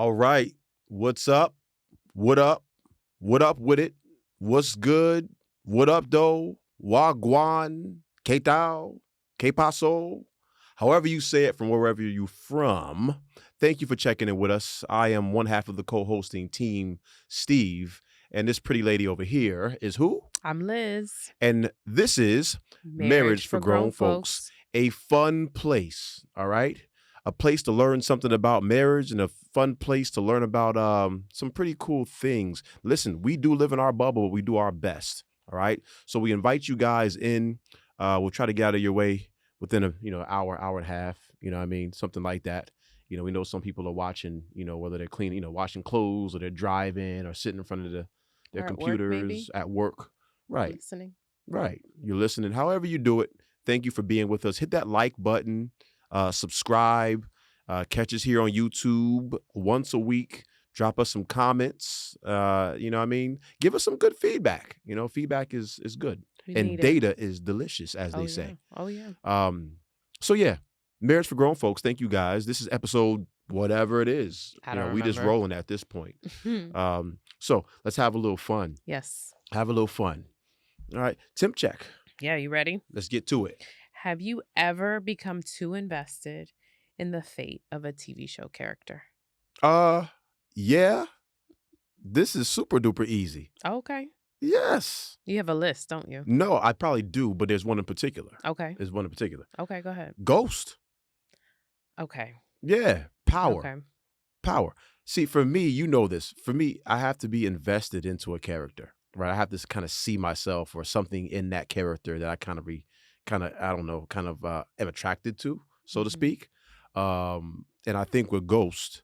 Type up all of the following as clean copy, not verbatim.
All right. What's up? What up? What up with it? What's good? What up, though? Wagwan, K-Tao, K-Paso, however you say it from wherever you're from. Thank you for checking in with us. I am one half of the co-hosting team, Steve, and this pretty lady over here is who? I'm Liz. And this is Marriage for Grown Folks, a fun place, all right? A place to learn something about marriage and a fun place to learn about some pretty cool things. Listen, we do live in our bubble, but we do our best, all right? So we invite you guys in. We'll try to get out of your way within a hour and a half, something like that. We know some people are watching, whether they're cleaning, washing clothes or they're driving or sitting in front of their computers at work. Right. Listening. Right. You're listening. However you do it, thank you for being with us. Hit that like button. Subscribe, catch us here on YouTube once a week. Drop us some comments. Give us some good feedback. Feedback is good. And data is delicious, as they say. Oh, yeah. So, yeah, Marriage for Grown Folks. Thank you, guys. This is episode whatever it is. I don't we just remember. rolling at this point. So let's have a little fun. Yes. Have a little fun. All right. Temp check. Yeah, you ready? Let's get to it. Have you ever become too invested in the fate of a TV show character? Yeah. This is super duper easy. Okay. Yes. You have a list, don't you? No, I probably do, but there's one in particular. Okay. There's one in particular. Okay, go ahead. Ghost. Okay. Yeah. Power. Okay. Power. See, for me, you know this. For me, I have to be invested into a character, right? I have to kind of see myself or something in that character that I am attracted to, so to speak. And I think with Ghost,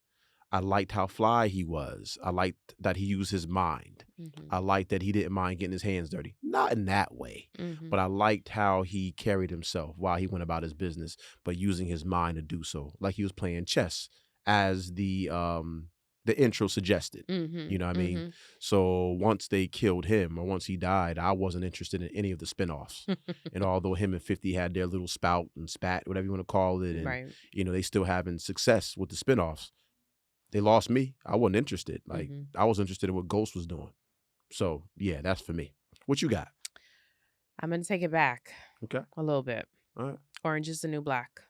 I liked how fly he was. I liked that he used his mind. I liked that he didn't mind getting his hands dirty. Not in that way, but I liked how he carried himself while he went about his business, but using his mind to do so, like he was playing chess, as the intro suggested. You know what I mean? So once they killed him or once he died, I wasn't interested in any of the spinoffs. And although him and 50 had their little spout and spat, whatever you want to call it, and Right. They still having success with the spinoffs, they lost me. I wasn't interested. I was interested in what Ghost was doing. So yeah, that's for me. What you got? I'm going to take it back. Okay. A little bit. All right. Orange is the New Black.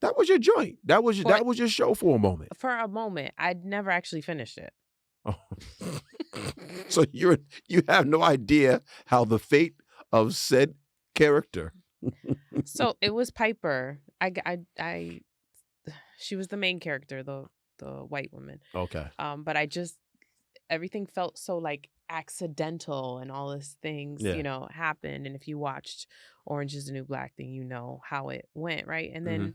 That was your joint. That was your show for a moment. For a moment. I'd never actually finished it. Oh. So you have no idea how the fate of said character. So it was Piper. She was the main character, the white woman. Okay. But everything felt so like accidental and all these things, happened. And if you watched Orange is the New Black, then you know how it went, right? And then,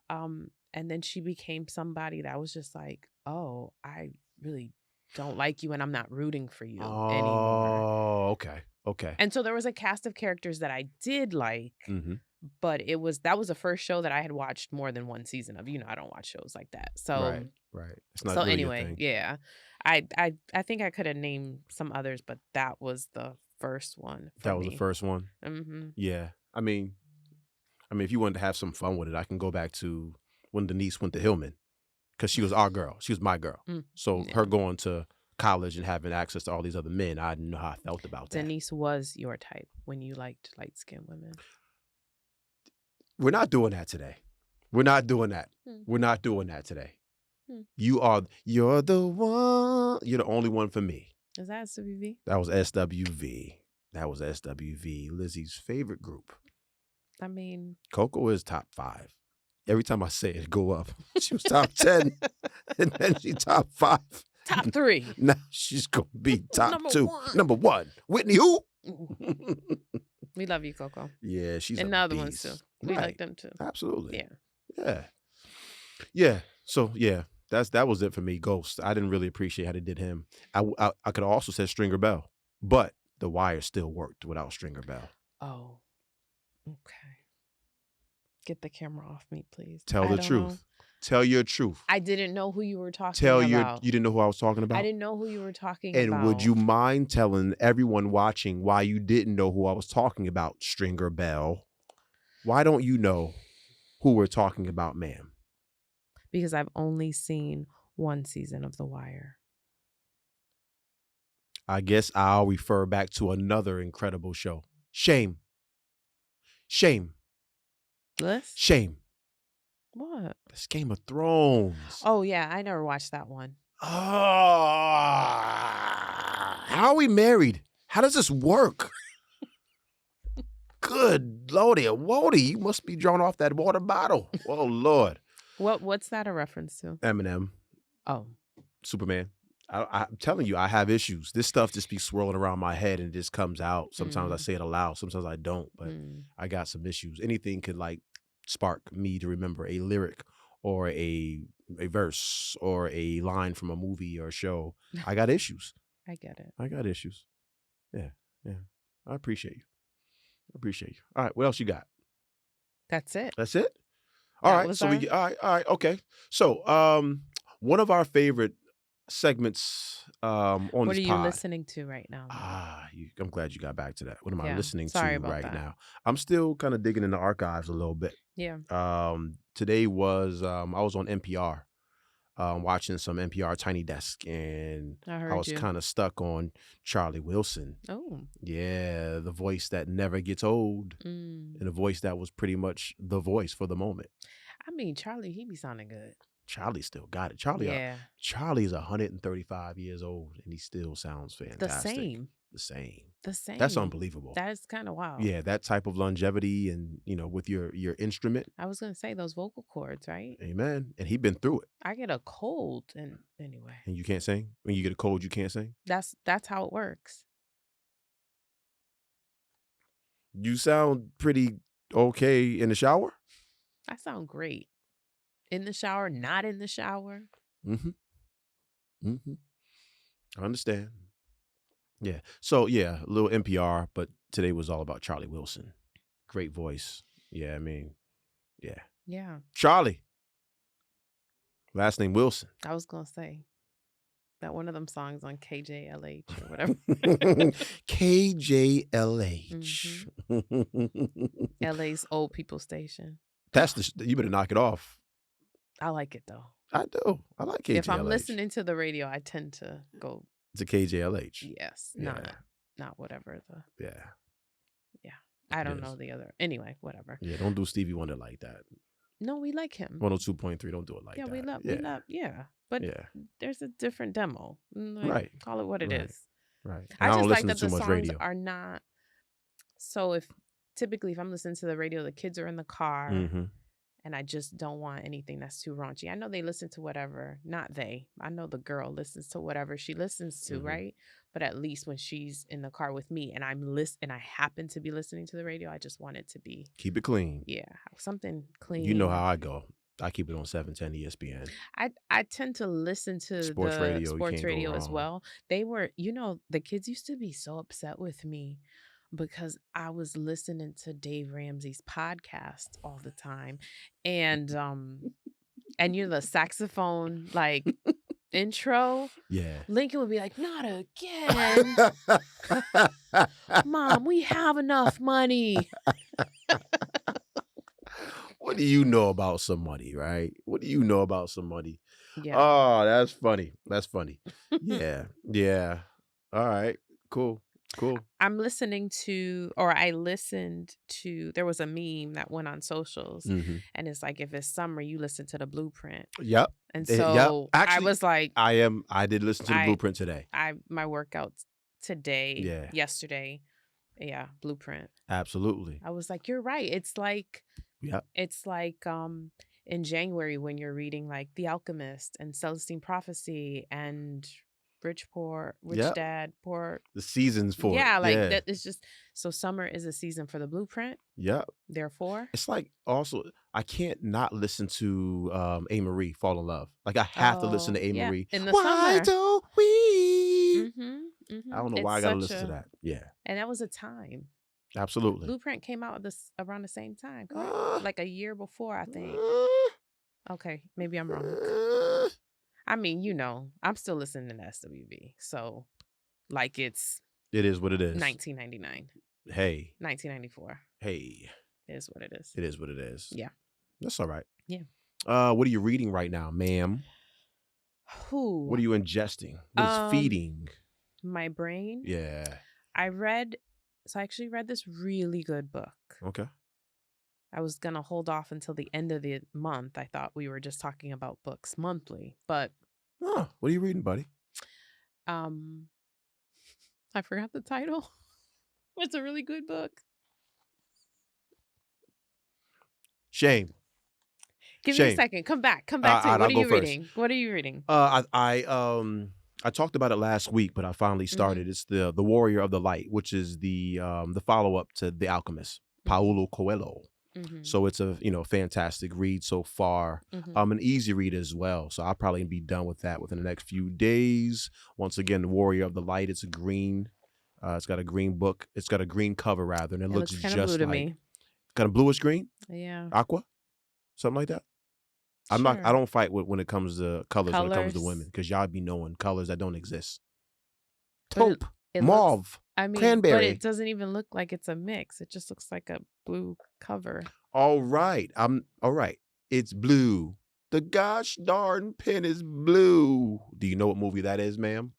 and then she became somebody that was just like, oh, I really don't like you, and I'm not rooting for you anymore. Oh, okay. And so there was a cast of characters that I did like. But that was the first show that I had watched more than one season of. I don't watch shows like that. So right. It's not so really anyway, your thing. yeah. I think I could have named some others, but that was the first one. That was the first one. Yeah. I mean, if you wanted to have some fun with it, I can go back to when Denise went to Hillman, because she was our girl. She was my girl. So her going to college and having access to all these other men, I didn't know how I felt about that. Denise was your type when you liked light-skinned women. We're not doing that today. We're not doing that. We're not doing that today. You're the one. You're the only one for me. Is that SWV? That was SWV. Lizzie's favorite group. I mean, Coco is top 5. Every time I say it go up. She was top 10, and then she top 5. Top 3. Now she's gonna be top 2. Number 1. Whitney who? We love you, Coco. Yeah, she's and a the other beast. ones too. We like them too. Absolutely. Yeah. Yeah. So yeah, that was it for me. Ghost. I didn't really appreciate how they did him. I could have also said Stringer Bell, but The Wire still worked without Stringer Bell. Oh, okay. Get the camera off me, please. Tell the truth. Tell your truth. I didn't know who you were talking about. You didn't know who I was talking about? I didn't know who you were talking and about. And would you mind telling everyone watching why you didn't know who I was talking about, Stringer Bell? Why don't you know who we're talking about, ma'am? Because I've only seen one season of The Wire. I guess I'll refer back to another incredible show. Shame. List? Shame. What? It's Game of Thrones. Oh, yeah. I never watched that one. How are we married? How does this work? Good Lordy, Wody, you must be drawn off that water bottle. Oh, Lord. What's that a reference to? Eminem. Oh. Superman. I'm telling you, I have issues. This stuff just be swirling around my head and it just comes out. Sometimes I say it aloud. Sometimes I don't. But I got some issues. Anything could like spark me to remember a lyric or a verse or a line from a movie or a show. I got issues. I get it. I got issues. Yeah. I appreciate you. All right, what else you got? That's it. That's it? All right. So all right, okay. So one of our favorite segments on what this are you pod. listening to right now? I'm glad you got back to that. What am I listening to right now? I'm still kind of digging in the archives a little bit. Yeah. Today was I was on NPR. Watching some NPR Tiny Desk, and I was kind of stuck on Charlie Wilson. Oh. Yeah, the voice that never gets old, and a voice that was pretty much the voice for the moment. I mean, Charlie, he be sounding good. Charlie still got it. Charlie is 135 years old, and he still sounds fantastic. The same. That's unbelievable. That is kind of wild. Yeah, that type of longevity and, with your instrument. I was going to say those vocal cords, right? Amen. And he'd been through it. I get a cold and anyway. And you can't sing? When you get a cold, you can't sing? That's how it works. You sound pretty okay in the shower? I sound great. In the shower, not in the shower. I understand. Yeah. So, yeah, a little NPR, but today was all about Charlie Wilson. Great voice. Yeah, I mean, yeah. Yeah. Charlie. Last name Wilson. I was going to say that one of them songs on KJLH or whatever. KJLH. LA's old people station. You better knock it off. I like it, though. I do. I like KJLH. If I'm listening to the radio, I tend to go to KJLH. Yes. Yeah. Not whatever the. Yeah. I don't know the other. Anyway, whatever. Yeah, don't do Stevie Wonder like that. No, we like him. 102.3, don't do it like that. We love. But there's a different demo. Right. Call it what it is. Right. I just like that the songs are not. So if I'm listening to the radio, the kids are in the car. And I just don't want anything that's too raunchy. I know they listen to whatever, not they. I know the girl listens to whatever she listens to, right? But at least when she's in the car with me and I happen to be listening to the radio, I just want it to be. Keep it clean. Yeah, something clean. You know how I go. I keep it on 710 ESPN. I tend to listen to sports radio as well. They were, the kids used to be so upset with me because I was listening to Dave Ramsey's podcast all the time. And the saxophone intro. Yeah. Lincoln would be like, "Not again." "Mom, we have enough money." What do you know about somebody, right? What do you know about somebody? Yeah. Oh, that's funny. Yeah. Yeah. All right. Cool. I listened to, there was a meme that went on socials, and it's like, if it's summer, you listen to the Blueprint. Yep. And so actually, I was like, I did listen to the Blueprint today. My workouts today, yesterday. Yeah, Blueprint. Absolutely. I was like, you're right. It's like, in January when you're reading like The Alchemist and Celestine Prophecy and Rich Dad, Poor. The seasons for that. It's just, so summer is a season for the Blueprint. Yep. Therefore, it's like, also I can't not listen to A. Marie, Fall in Love. Like I have to listen to A. Marie. In the Why summer. don't we? I don't know why I gotta listen to that. Yeah. And that was a time. Absolutely. Blueprint came out around the same time, like a year before, I think. Okay, maybe I'm wrong. I mean, I'm still listening to SWV, so like it is what it is. 1999. Hey. 1994. Hey. It is what it is. It is what it is. Yeah. That's all right. Yeah. What are you reading right now, ma'am? Who? What are you ingesting? What is feeding? My brain. Yeah. I actually read this really good book. Okay. I was going to hold off until the end of the month. I thought we were just talking about books monthly, but what are you reading, buddy? I forgot the title. It's a really good book. Shame. Give me a second. Come back to it. What are you reading? What are you reading? I talked about it last week, but I finally started. It's the Warrior of the Light, which is the follow-up to The Alchemist, Paulo Coelho. So it's a fantastic read so far. An easy read as well. So I'll probably be done with that within the next few days. Once again, The Warrior of the Light. It's a green. It's got a green book. It's got a green cover rather, and it looks kind just of blue to like me. Kind of bluish green. Yeah. Aqua, something like that. I don't fight when it comes to colors. When it comes to women, because y'all be knowing colors that don't exist. Taupe, mauve, cranberry. But it doesn't even look like it's a mix. It just looks like a blue cover. All right. All right. It's blue. The gosh darn pen is blue. Do you know what movie that is, ma'am?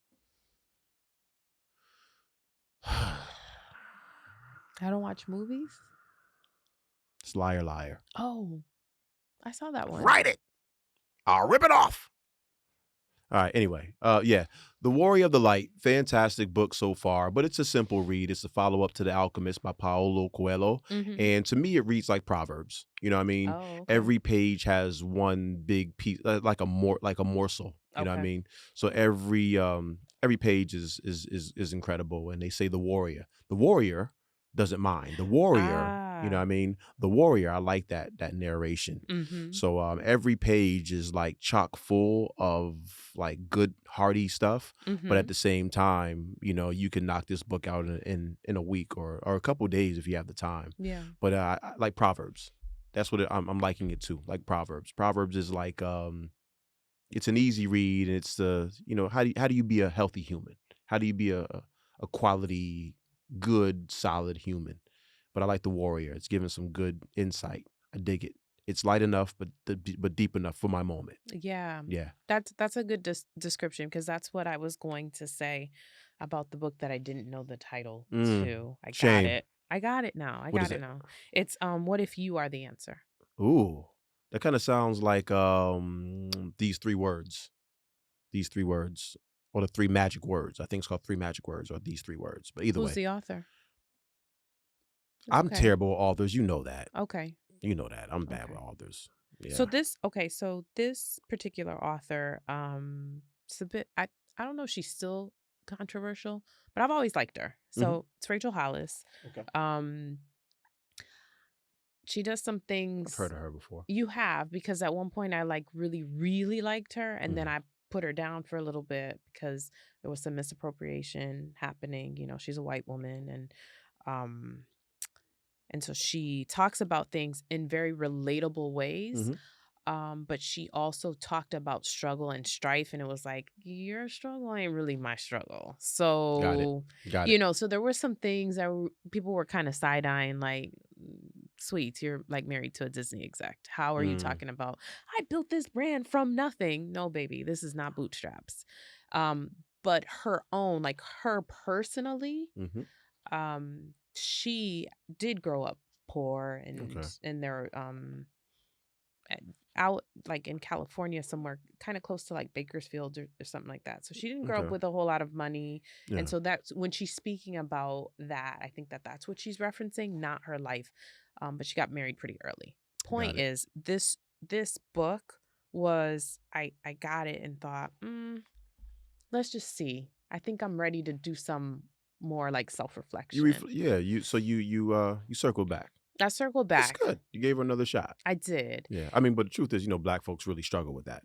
I don't watch movies. It's Liar Liar. Oh, I saw that one. Write it. I'll rip it off. All right. Anyway, yeah, The Warrior of the Light, fantastic book so far, but it's a simple read. It's a follow-up to The Alchemist by Paulo Coelho, and to me, it reads like Proverbs. You know what I mean? Oh, okay. Every page has one big piece, like a morsel. You know what I mean? So every page is incredible, and they say the warrior doesn't mind. The warrior. You know what I mean? The warrior, I like that narration. So every page is like chock full of like good, hearty stuff. But at the same time, you can knock this book out in a week or a couple of days if you have the time. Yeah. But I like Proverbs. That's what I'm liking it too. Like Proverbs. Proverbs is like it's an easy read, and it's how do you be a healthy human? How do you be a quality, good, solid human? But I like The Warrior. It's giving some good insight. I dig it. It's light enough, but deep enough for my moment. Yeah. Yeah. That's a good description, because that's what I was going to say about the book that I didn't know the title to. I got it now. I got it now. It's What If You Are the Answer? Ooh, that kind of sounds like these three words. These three words, or the three magic words. I think it's called Three Magic Words, or These Three Words. But either way. Who's the author? I'm terrible with authors. You know that. Okay. You know that. I'm bad with authors. Yeah. So this particular author, it's a bit, I don't know if she's still controversial, but I've always liked her. So it's Rachel Hollis. Okay. She does some things. I've heard of her before. You have, because at one point I really, really liked her, and then I put her down for a little bit because there was some misappropriation happening. She's a white woman, and so she talks about things in very relatable ways. But she also talked about struggle and strife, and it was like, your struggle ain't really my struggle. So, Got it. So there were some things that people were kind of side-eyeing, like, sweets, you're like married to a Disney exec. How are you talking about, I built this brand from nothing? No, baby, this is not bootstraps. But her own, like her personally, she did grow up poor, and they're out like in California somewhere kind of close to like Bakersfield or something like that. So she didn't grow up with a whole lot of money. Yeah. And so that's when she's speaking about that, I think that's what she's referencing, not her life. But she got married pretty early. Point is, this book was, I got it and thought, let's just see. I think I'm ready to do some more like self-reflection. You circled back. I circled back. That's good. You gave her another shot. I did. Yeah. But the truth is, Black folks really struggle with that.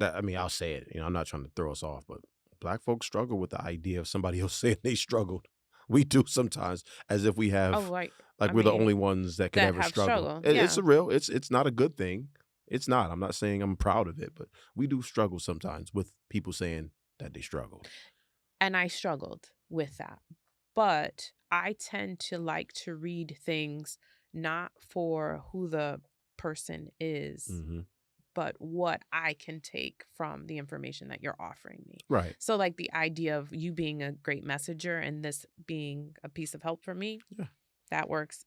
I'll say it. I'm not trying to throw us off, but Black folks struggle with the idea of somebody else saying they struggled. We do sometimes, as if we have, we're the only ones that can ever struggle. Yeah. It's not a good thing. It's not. I'm not saying I'm proud of it, but we do struggle sometimes with people saying that they struggle. And I struggled with that. But I tend to like to read things not for who the person is, but what I can take from the information that you're offering me. Right. So like the idea of you being a great messenger and this being a piece of help for me, that works.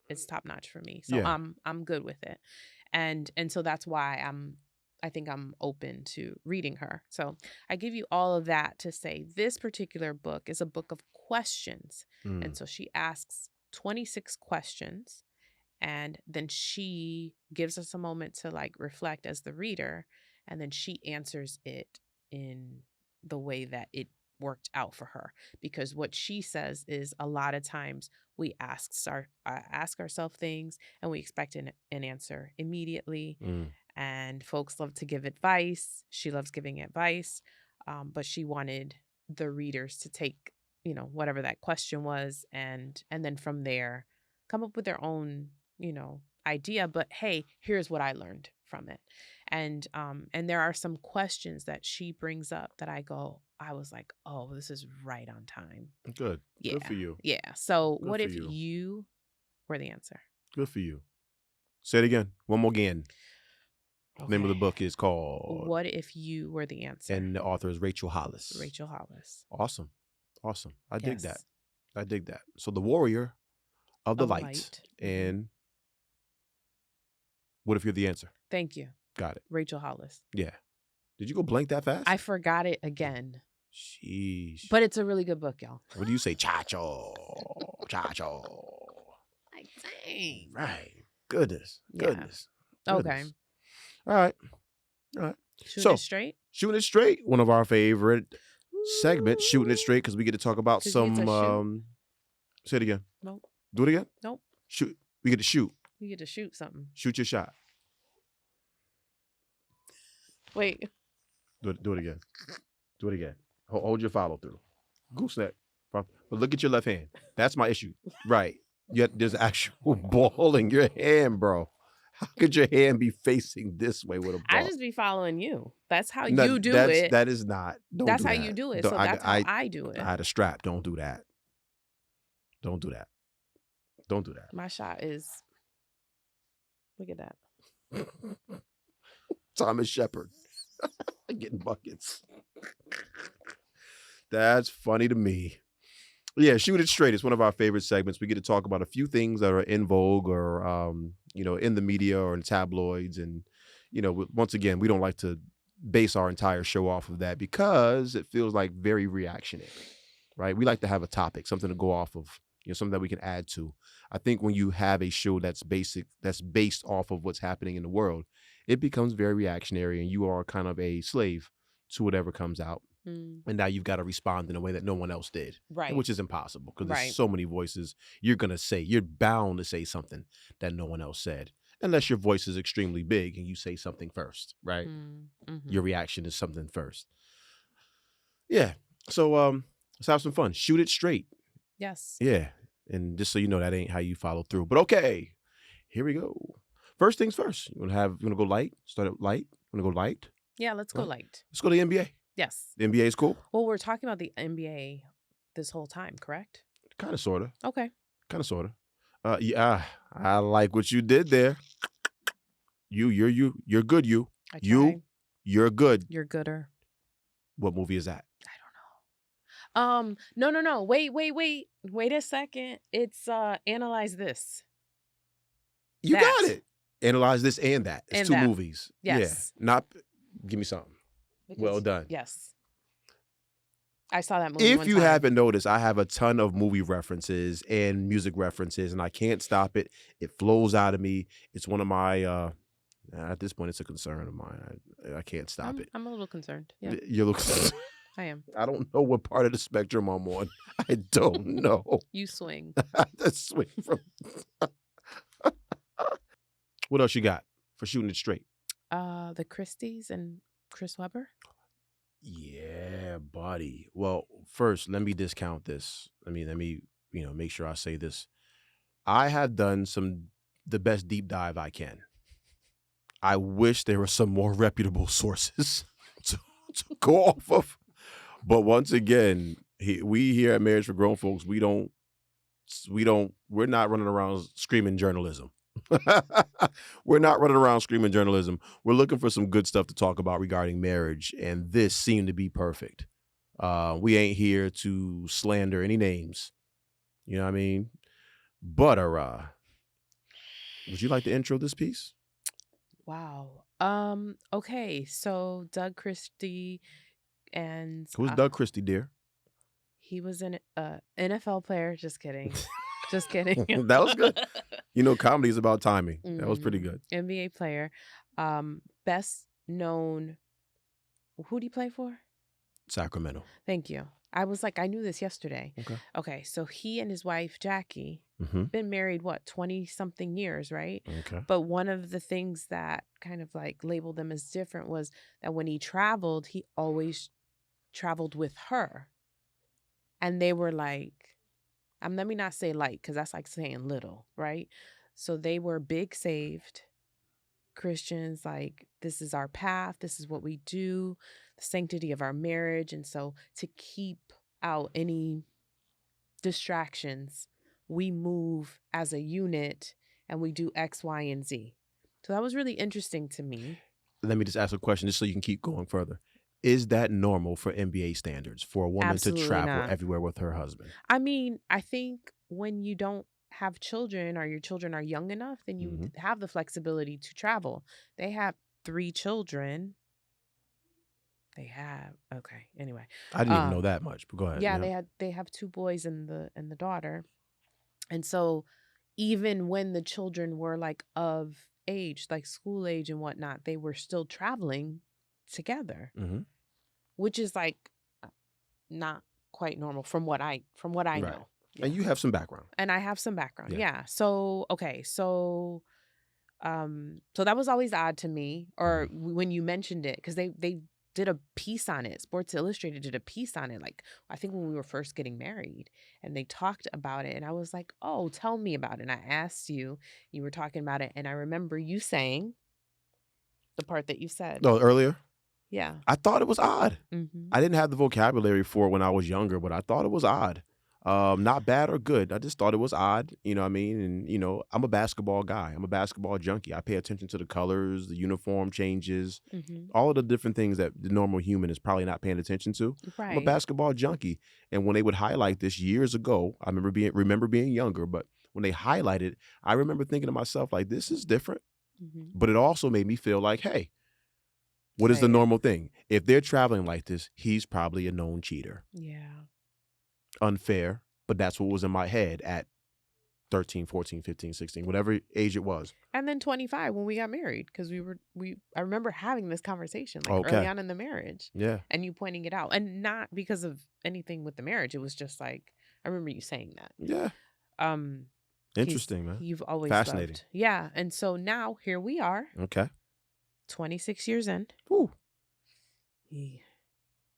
It's top notch for me. So I'm good with it. And so that's why I think I'm open to reading her. So I give you all of that to say this particular book is a book of questions. And so she asks 26 questions, and then she gives us a moment to like reflect as the reader, and then she answers it in the way that it worked out for her. Because what she says is a lot of times we ask ourselves things and we expect an answer immediately. And folks love to give advice. She loves giving advice. But she wanted the readers to take, whatever that question was, and then from there come up with their own, idea. But hey, here's what I learned from it. And there are some questions that she brings up that I was like, oh, this is right on time. Good. Yeah. Good for you. Yeah. So Good what for if you. you were the answer? Good for you. Say it again. One more again. Okay. Name of the book is called What If You Were the Answer? And the author is Rachel Hollis. Rachel Hollis. Awesome. I dig that. I dig that. So the warrior of the light. And what if you're the answer? Thank you. Got it. Rachel Hollis. Yeah. Did you go blank that fast? I forgot it again. Sheesh. But it's a really good book, y'all. What do you say? Chacho. Chacho. Like, dang. Right. Goodness. Okay. All right. Shooting it straight? Shooting it straight. One of our favorite segments, shooting it straight, because we get to talk about some. Say it again. Nope. Do it again. Nope. Shoot. We get to shoot. You get to shoot something. Shoot your shot. Wait. Do it again. Do it again. Hold your follow through. Gooseneck. But look at your left hand. That's my issue. Right. Yet there's actual ball in your hand, bro. How could your hand be facing this way with a ball? I just be following you. That's how you do it. That is not. That's how you do it. So that's how I do it. I had a strap. Don't do that. Don't do that. Don't do that. My shot is. Look at that. Thomas Shepard. Getting buckets. That's funny to me. Yeah, Shoot It Straight is one of our favorite segments. We get to talk about a few things that are in vogue or, in the media or in tabloids. And, once again, we don't like to base our entire show off of that because it feels like very reactionary, right? We like to have a topic, something to go off of, something that we can add to. I think when you have a show that's based off of what's happening in the world, it becomes very reactionary and you are kind of a slave to whatever comes out. And now you've got to respond in a way that no one else did, right? Which is impossible because there's so many voices. You're bound to say something that no one else said, unless your voice is extremely big and you say something first, right? Your reaction is something first. Yeah. So let's have some fun. Shoot it straight. Yes. Yeah. And just so you know, that ain't how you follow through. But okay, here we go. First things first. You want to go light? Start it light. Want to go light? Yeah, let's go light. Let's go to the NBA. Yes. The NBA is cool? Well, we're talking about the NBA this whole time, correct? Kind of, sort of. Okay. Kind of, sort of. Yeah, I like what you did there. You're good, you. You're good. You're gooder. What movie is that? I don't know. No. Wait a second. It's Analyze This. You got it. Analyze This and That. It's two movies. Yes. Yeah. Give me something. Well done. Yes. I saw that movie If you haven't noticed, I have a ton of movie references and music references, and I can't stop it. It flows out of me. It's one of my, at this point, it's a concern of mine. I can't stop it. I'm a little concerned. Yeah. You look. I am. I don't know what part of the spectrum I'm on. I don't know. You swing. I swing from. What else you got for Shooting It Straight? The Christies and Chris Webber. Yeah, buddy. Well, first, let me discount this. Let me, make sure I say this. I have done the best deep dive I can. I wish there were some more reputable sources to go off of. But once again, we here at Marriage for Grown Folks, we're not running around screaming journalism. We're not running around screaming journalism. We're looking for some good stuff to talk about regarding marriage, and this seemed to be perfect. We ain't here to slander any names. You know what I mean? But would you like to intro this piece? Wow. Okay, so Doug Christie and Who's Doug Christie, dear? he was an NFL player. Just kidding. Just kidding. That was good. You know, comedy is about timing. That was pretty good. NBA player. Best known. Who'd he play for? Sacramento. Thank you. I was like, I knew this yesterday. Okay. Okay, so he and his wife, Jackie, been married, 20-something years, right? Okay. But one of the things that kind of like labeled them as different was that when he traveled, he always traveled with her. And they were like, let me not say like, because that's like saying little, right? So they were big saved Christians, like, this is our path, this is what we do, the sanctity of our marriage. And so to keep out any distractions, we move as a unit and we do X, Y, and Z. So that was really interesting to me. Let me just ask a question just so you can keep going further. Is that normal for NBA standards for a woman Absolutely to travel not. everywhere with her husband? I mean, I think when you don't have children or your children are young enough, then you have the flexibility to travel. They have 3 children. Okay. Anyway, I didn't even know that much, but go ahead. Yeah, they have 2 boys and the daughter. And so even when the children were like of age, like school age and whatnot, they were still traveling together, which is like not quite normal from what I know. Yeah. And you have some background. And I have some background. Yeah. So, okay. So that was always odd to me, or when you mentioned it, because they did a piece on it. Sports Illustrated did a piece on it, like, I think when we were first getting married, and they talked about it. And I was like, oh, tell me about it. And I asked you, you were talking about it. And I remember you saying the part that you said. No, earlier? Yeah. I thought it was odd. I didn't have the vocabulary for it when I was younger, but I thought it was odd. Not bad or good. I just thought it was odd. You know what I mean? And, you know, I'm a basketball guy. I'm a basketball junkie. I pay attention to the colors, the uniform changes, all of the different things that the normal human is probably not paying attention to. Right. I'm a basketball junkie. And when they would highlight this years ago, I remember being younger, but when they highlighted, I remember thinking to myself, like, this is different. But it also made me feel like, hey, what is the normal thing? If they're traveling like this, he's probably a known cheater. Yeah. Unfair, but that's what was in my head at 13, 14, 15, 16, whatever age it was. And then 25 when we got married, because I remember having this conversation like early on in the marriage. Yeah. And you pointing it out, and not because of anything with the marriage. It was just like, I remember you saying that. Yeah. Interesting, man. You've always fascinating. Loved. Yeah. And so now here we are. Okay. 26 years in. Ooh.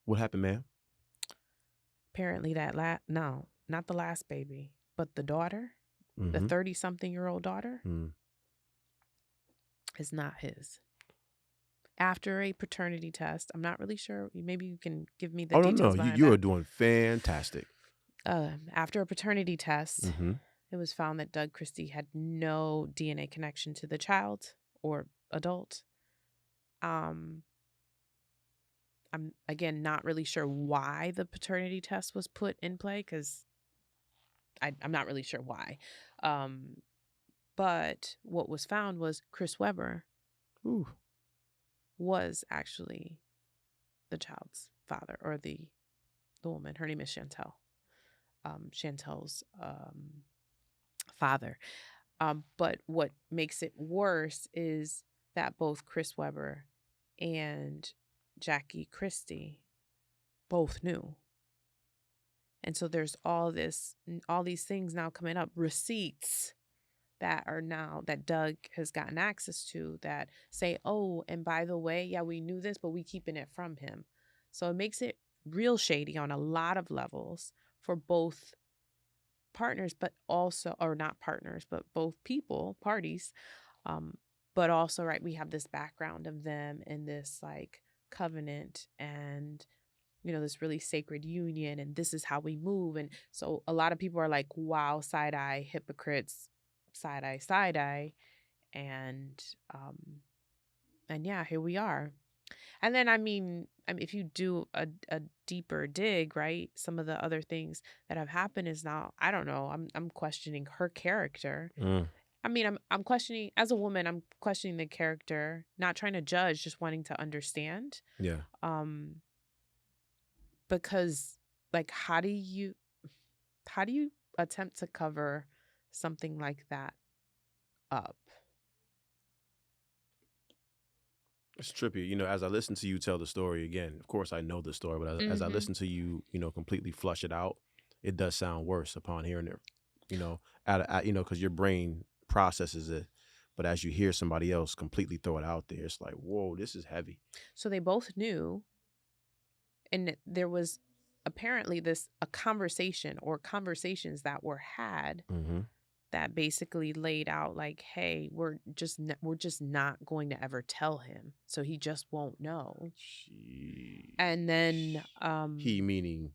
What happened, ma'am? Apparently no, not the last baby, but the daughter, the 30-something-year-old daughter, is not his. After a paternity test, I'm not really sure. Maybe you can give me the details. No, you are doing fantastic. After a paternity test, it was found that Doug Christie had no DNA connection to the child or adult. I'm, again, not really sure why the paternity test was put in play, because I'm not really sure why. But what was found was Chris Webber was actually the child's father, or the woman. Her name is Chantel. Chantel's father. But what makes it worse is that both Chris Webber and Jackie Christie both knew. And so there's all these things now coming up, receipts that Doug has gotten access to, that say, oh, and by the way, yeah, we knew this, but we keeping it from him. So it makes it real shady on a lot of levels for both partners, but also, or not partners, but both parties. But also, right, we have this background of them in this like covenant and, you know, this really sacred union, and this is how we move. And so a lot of people are like, wow, side eye, hypocrites, side eye. And yeah, here we are. And then, I mean, if you do a deeper dig, right, some of the other things that have happened is now, I don't know, I'm questioning her character. I mean, I'm questioning, as a woman, I'm questioning the character, not trying to judge, just wanting to understand. Yeah. Because, like, how do you attempt to cover something like that up? It's trippy. You know, as I listen to you tell the story again, of course I know the story, but as I listen to you, you know, completely flush it out, it does sound worse upon hearing it, you know, you know, because your brain processes it. But as you hear somebody else completely throw it out there, it's like, whoa, this is heavy. So they both knew, and there was apparently a conversation or conversations that were had that basically laid out like, hey, we're just not going to ever tell him, so he just won't know. Jeez. And then he meaning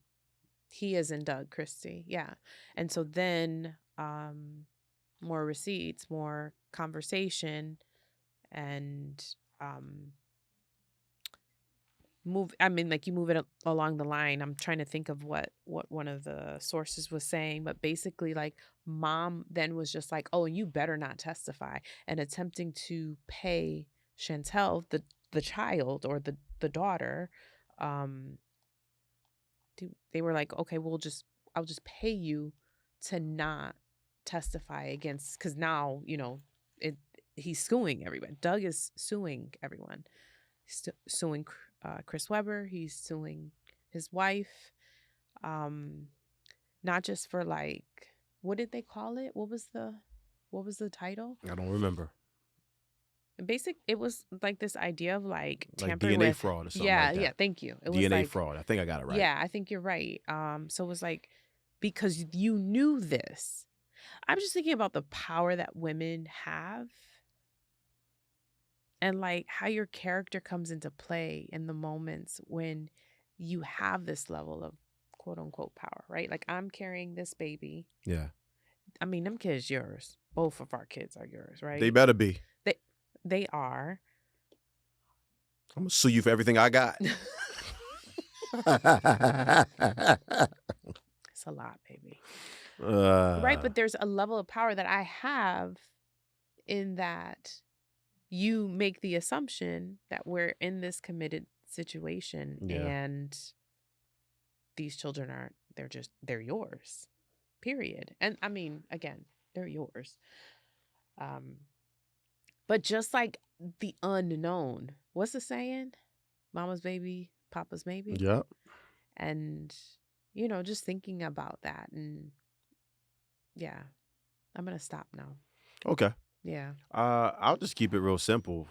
he is in Doug Christie, yeah. And so then more receipts, more conversation, and you move it along the line. I'm trying to think of what one of the sources was saying, but basically, like, mom then was just like, oh, you better not testify, and attempting to pay Chantel, the child, or the daughter. They were like, okay, I'll just pay you to not testify against, because now, you know, he's suing everyone. Doug is suing everyone. He's suing Chris Webber. He's suing his wife. Not just for, like, what did they call it? What was the title? I don't remember. It was like this idea of like tampering DNA with fraud or something yeah, like that. yeah. Thank you. It was DNA like fraud. I think I got it right. Yeah, I think you're right. So it was like, because you knew this. I'm just thinking about the power that women have, and like how your character comes into play in the moments when you have this level of quote unquote power, right? Like, I'm carrying this baby. Yeah. I mean, them kids yours. Both of our kids are yours, right? They better be. They are. I'm gonna sue you for everything I got. It's a lot, baby. Right, but there's a level of power that I have in that you make the assumption that we're in this committed situation, and these children aren't. They're yours, period. And I mean, again, they're yours. But just like the unknown, what's the saying? Mama's baby, Papa's maybe. Yep. And, you know, just thinking about that, and yeah, I'm gonna stop now. Okay. Yeah. I'll just keep it real simple.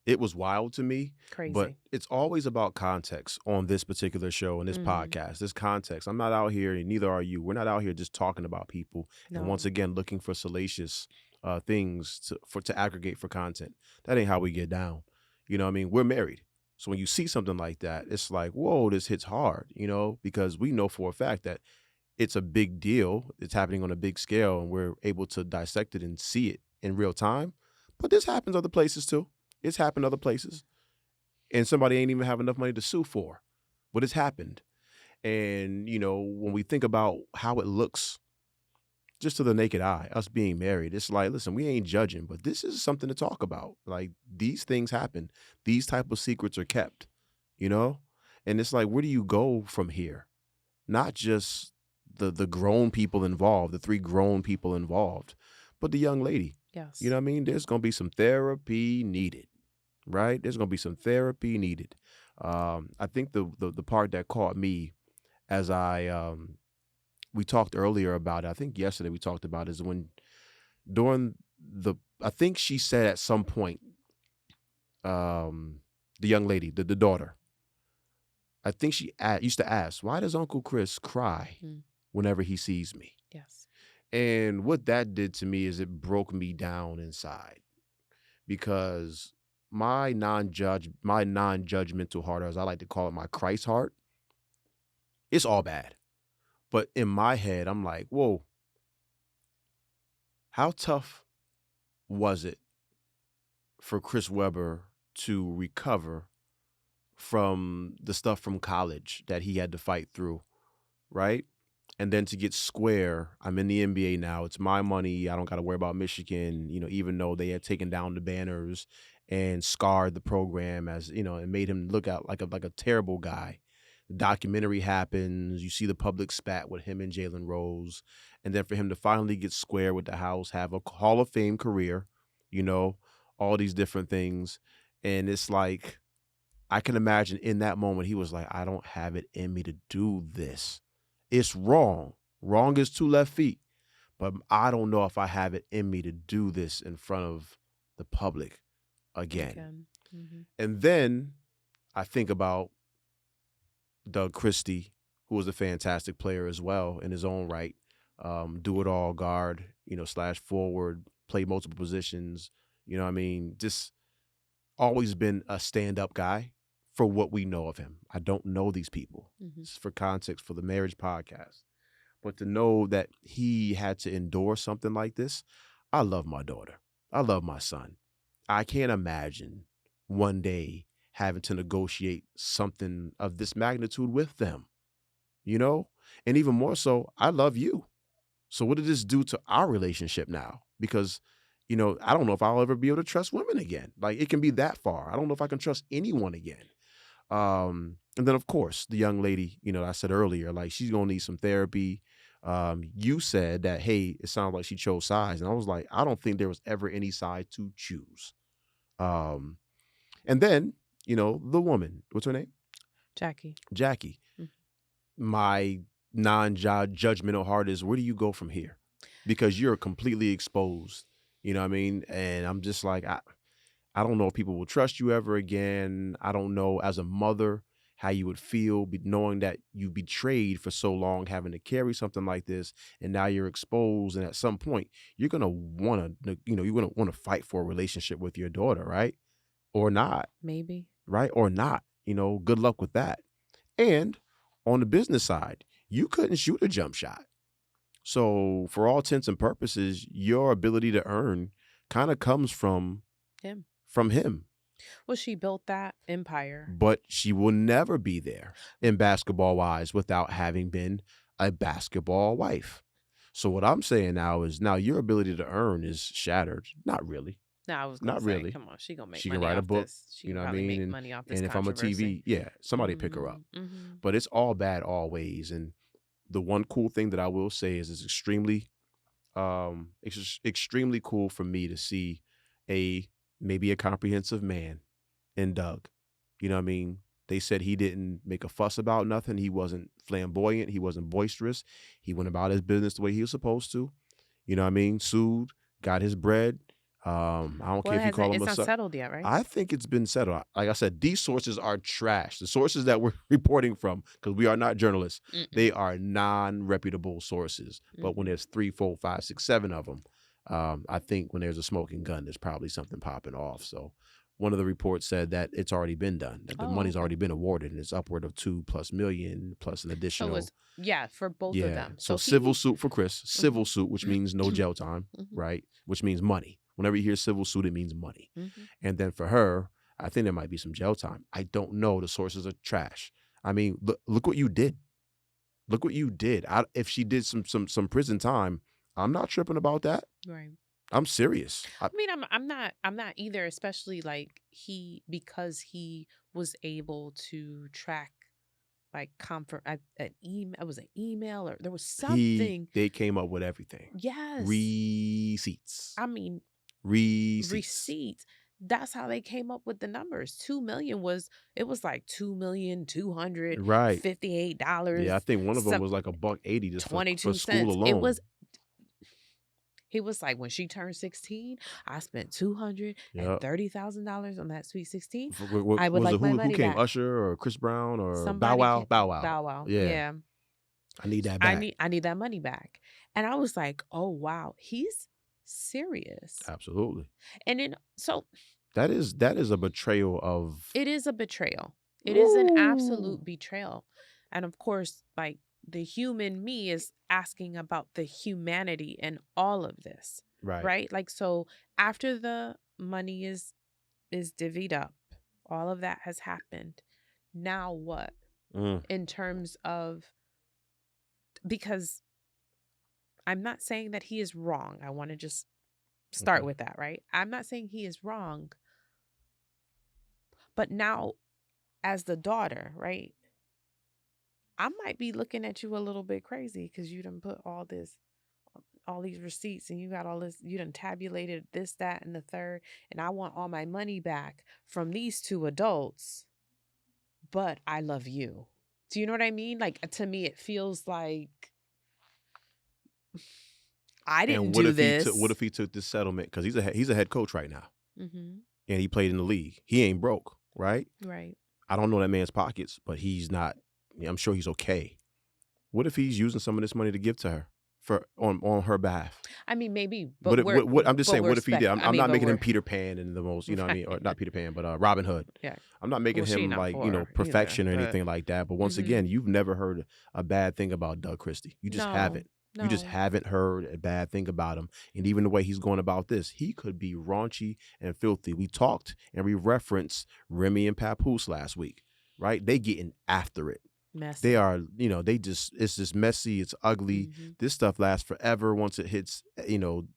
It was wild to me. Crazy. But it's always about context on this particular show and this podcast. This context. I'm not out here, and neither are you. We're not out here just talking about people and once again looking for salacious things to aggregate for content. That ain't how we get down. You know what I mean? We're married. So when you see something like that, it's like, whoa, this hits hard, you know, because we know for a fact that it's a big deal. It's happening on a big scale, and we're able to dissect it and see it in real time. But this happens other places too. It's happened other places. And somebody ain't even have enough money to sue for. But it's happened. And, you know, when we think about how it looks just to the naked eye, us being married, it's like, listen, we ain't judging, but this is something to talk about. Like, these things happen. These type of secrets are kept, you know? And it's like, where do you go from here? Not just the grown people involved, the 3 grown people involved, but the young lady. Yes. You know what I mean? There's going to be some therapy needed, right? There's going to be some therapy needed. I think the part that caught me as we talked earlier about it, I think yesterday we talked about it, is when I think she said at some point, the young lady, the daughter, I think she used to ask, why does Uncle Chris cry whenever he sees me? Yes. And what that did to me is it broke me down inside, because my non-judgmental heart, as I like to call it, my Christ heart, it's all bad. But in my head, I'm like, whoa, how tough was it for Chris Webber to recover from the stuff from college that he had to fight through, right? And then to get square, I'm in the NBA now. It's my money. I don't got to worry about Michigan, even though they had taken down the banners and scarred the program and made him look out like a terrible guy. The documentary happens. You see the public spat with him and Jalen Rose. And then for him to finally get square with the house, have a Hall of Fame career, all these different things. And it's like, I can imagine in that moment, he was like, I don't have it in me to do this. It's wrong. Wrong is 2 left feet. But I don't know if I have it in me to do this in front of the public again. Mm-hmm. And then I think about Doug Christie, who was a fantastic player as well in his own right. Do-it-all guard, / forward, play multiple positions. Just always been a stand-up guy for what we know of him. I don't know these people. Mm-hmm. Just for context, for the Marriage Podcast. But to know that he had to endure something like this, I love my daughter. I love my son. I can't imagine one day having to negotiate something of this magnitude with them, And even more so, I love you. So what did this do to our relationship now? Because, I don't know if I'll ever be able to trust women again. Like, it can be that far. I don't know if I can trust anyone again. And then, of course, the young lady, I said earlier, like, she's going to need some therapy. You said that, hey, it sounded like she chose sides. And I was like, I don't think there was ever any side to choose. And then, the woman, what's her name? Jackie. Mm-hmm. My non-judgmental heart is, where do you go from here? Because you're completely exposed, you know what I mean? And I'm just like, I don't know if people will trust you ever again. I don't know, as a mother, how you would feel knowing that you betrayed for so long, having to carry something like this, and now you're exposed. And at some point, you're gonna want to, you're gonna want to fight for a relationship with your daughter, right? Or not? Maybe. Right? Or not? Good luck with that. And on the business side, you couldn't shoot a jump shot. So for all intents and purposes, your ability to earn kind of comes from him. Well, she built that empire. But she will never be there in basketball-wise without having been a basketball wife. So what I'm saying now is, your ability to earn is shattered. Not really. No, I was gonna say, really. Come on, she gonna make. She money can write off a book. This. She can probably make money off this. And if I'm a TV, somebody pick her up. Mm-hmm. But it's all bad always. And the one cool thing that I will say is, it's extremely cool for me to see maybe a comprehensive man in Doug. You know what I mean? They said he didn't make a fuss about nothing. He wasn't flamboyant. He wasn't boisterous. He went about his business the way he was supposed to. You know what I mean? Sued, got his bread. I don't care if you call him it's not settled yet, right? I think it's been settled. Like I said, these sources are trash. The sources that we're reporting from, because we are not journalists, they are non-reputable sources. But when there's 3, 4, 5, 6, 7 of them, I think when there's a smoking gun, there's probably something popping off. So one of the reports said that it's already been done, that the money's already been awarded, and it's upward of $2+ million plus an additional. For both of them. So civil suit for Chris, civil suit, which means no jail time, right? Which means money. Whenever you hear civil suit, it means money. And then for her, I think there might be some jail time. I don't know. The sources are trash. I mean, look what you did. Look what you did. If she did some prison time, I'm not tripping about that. Right. I'm serious. I'm not either, especially like because he was able to track like an email or there was something. They came up with everything. Yes. Receipts. Receipts. That's how they came up with the numbers. 2 million was like $2,258. Yeah, I think one of them was like $1.80 just 22 for school alone. It was. He was like, when she turned 16, I spent $230,000 on that Sweet 16. I would like my money Who came? back. Usher or Chris Brown or Somebody Bow Wow? Bow Wow. Yeah. I need that back. I need that money back. And I was like, oh wow, he's serious. Absolutely. And then that is a betrayal of. It is a betrayal. It is an absolute betrayal. And of course, like, the human me is asking about the humanity in all of this. Right? Like, so after the money is divvied up, all of that has happened. Now what? In terms of, because I'm not saying that he is wrong. I want to just start with that, right? I'm not saying he is wrong. But now, as the daughter, right, I might be looking at you a little bit crazy because you done put all these receipts, and you got all this, you done tabulated this, that, and the third, and I want all my money back from these two adults, but I love you. Do you know what I mean? Like, to me, it feels like I didn't do this. What if he took this settlement? Because he's a head coach right now, and he played in the league. He ain't broke, right? Right. I don't know that man's pockets, but he's not. I'm sure he's okay. What if he's using some of this money to give to her on her behalf? I mean, maybe. But I'm just saying, what if he did? I'm not making him we're- Peter Pan and the most, you know what I mean? Or not Peter Pan, but Robin Hood. Yeah. I'm not making Well, she him not like, poor perfection either, or anything like that. But once again, you've never heard a bad thing about Doug Christie. You just haven't. No. You just haven't heard a bad thing about him. And even the way he's going about this, he could be raunchy and filthy. We talked and we referenced Remy and Papoose last week, right? They getting after it. Messy. They are, it's just messy. It's ugly. This stuff lasts forever once it hits,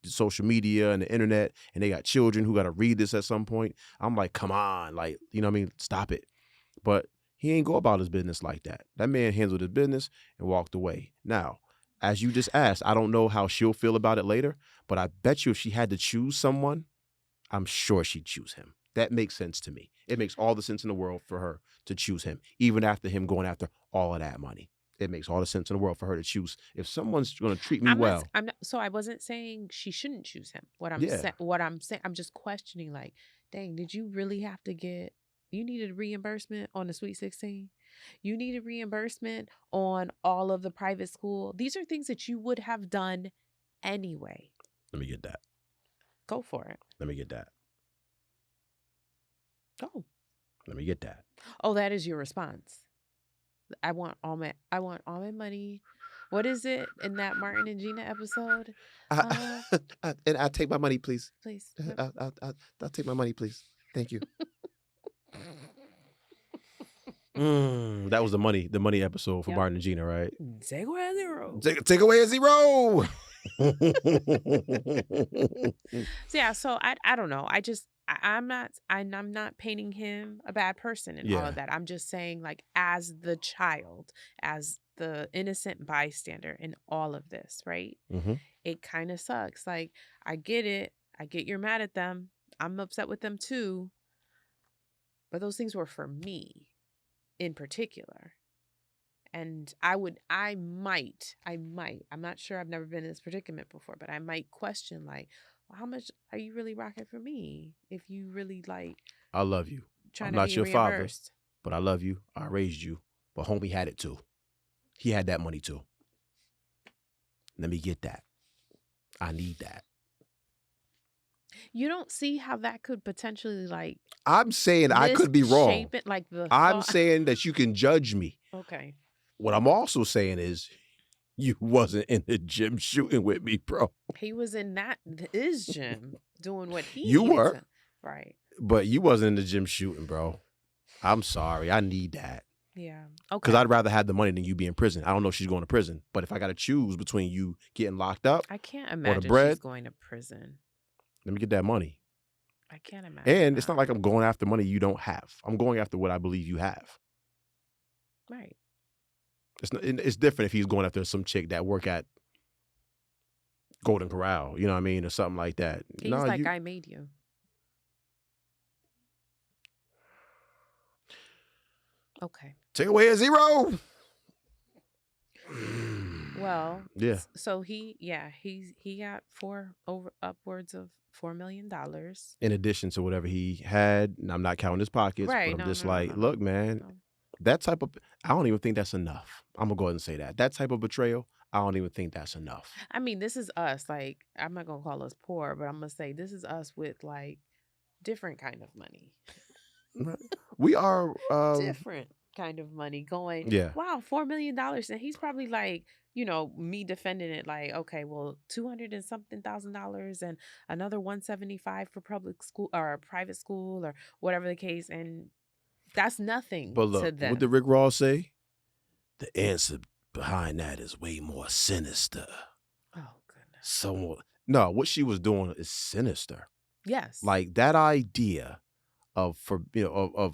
social media and the internet, and they got children who got to read this at some point. I'm like, come on, like, stop it. But he ain't go about his business like that. That man handled his business and walked away. Now, as you just asked, I don't know how she'll feel about it later, but I bet you if she had to choose someone, I'm sure she'd choose him. That makes sense to me. It makes all the sense in the world for her to choose him, even after him going after all of that money. It makes all the sense in the world for her to choose. If someone's going to treat me well. So I wasn't saying she shouldn't choose him. What I'm saying, I'm just questioning, like, dang, did you really have to you needed reimbursement on the Sweet 16? You needed reimbursement on all of the private school. These are things that you would have done anyway. Let me get that. Go for it. Let me get that. Go. Let me get that. Oh, that is your response. I want all my money. What is it in that Martin and Gina episode? And I'll take my money, please. Please. I'll take my money, please. Thank you. That was the money episode for Martin and Gina, right? Take away a zero. Take away a zero. So I don't know. I'm not painting him a bad person and all of that. I'm just saying, like, as the child, as the innocent bystander in all of this, right? It kind of sucks. Like, I get it. I get you're mad at them. I'm upset with them too. But those things were for me in particular. And I'm not sure, I've never been in this predicament before, but I might question, like, well, how much are you really rocking for me? If you really, like, I love you. I'm not your father, but I love you. I raised you. But homie had it too. He had that money too. Let me get that. I need that. You don't see how that could potentially, like, I'm saying I could be wrong. It, like, I'm saying that you can judge me. Okay. What I'm also saying is you wasn't in the gym shooting with me, bro. He was in his gym doing what he You were. Right. But you wasn't in the gym shooting, bro. I'm sorry. I need that. Yeah. Okay. Because I'd rather have the money than you be in prison. I don't know if she's going to prison, but if I got to choose between you getting locked up, I can't imagine she's going to prison. Let me get that money. I can't imagine. And it's not like I'm going after money you don't have. I'm going after what I believe you have. Right. It's different if he's going after some chick that work at Golden Corral, you know what I mean, or something like that. He's like, I made you. Okay. Take away a zero. Well, yeah. So he got upwards of $4 million in addition to whatever he had. And I'm not counting his pockets, right? But I'm look, man, that type of, I don't even think that's enough. I'm gonna go ahead and say that type of betrayal, I don't even think that's enough. I mean, this is us. Like, I'm not gonna call us poor, but I'm gonna say this is us with, like, different kind of money. We are different. kind of money going, Yeah. wow, $4 million. And he's probably like, me defending it like, okay, well, 200 and something $1,000 and another 175 for public school or private school or whatever the case. And that's nothing But to look, what did them. Rick Ross say? The answer behind that is way more sinister. Oh, goodness. So, no, what she was doing is sinister. Yes. Like that idea of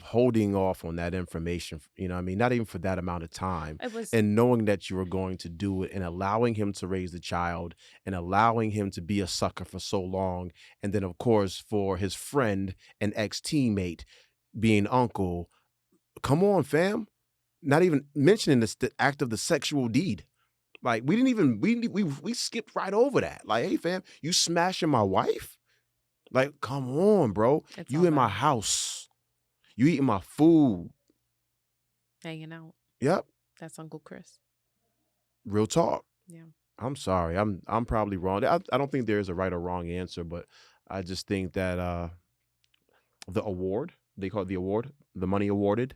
holding off on that information, I mean, not even for that amount of time, It was, and knowing that you were going to do it and allowing him to raise the child and allowing him to be a sucker for so long. And then, of course, for his friend and ex-teammate being uncle, come on, fam. Not even mentioning the act of the sexual deed. Like we didn't even, we skipped right over that. Like, hey, fam, you smashing my wife? Like, come on, bro. it's You all in my bad. house. You eating my food. Hanging out. Yep. That's Uncle Chris. Real talk. Yeah. I'm sorry. I'm probably wrong. I don't think there is a right or wrong answer, but I just think that the award, they call it the award, the money awarded,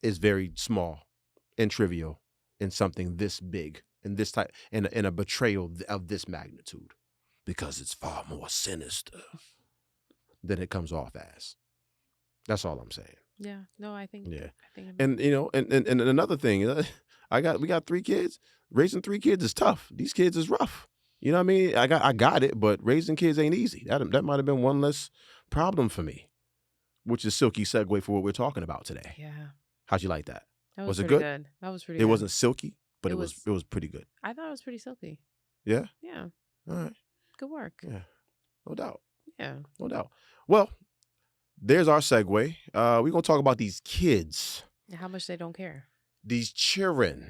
is very small and trivial in something this big, in this type, in a betrayal of this magnitude, because it's far more sinister than it comes off as. That's all I'm saying. Yeah. No, I think. Yeah. I think. And and another thing, we got 3 kids. Raising 3 kids is tough. These kids is rough. You know what I mean? I got it, but raising kids ain't easy. That might have been one less problem for me, which is silky segue for what we're talking about today. Yeah. How'd you like that? That Was it pretty good? That was pretty It good. wasn't silky, but It it was pretty good. I thought it was pretty silky. Yeah? Yeah. All right. Good work. Yeah. No doubt. Yeah. No doubt. Well, there's our segue. We're going to talk about these kids, And how much they don't care. these children,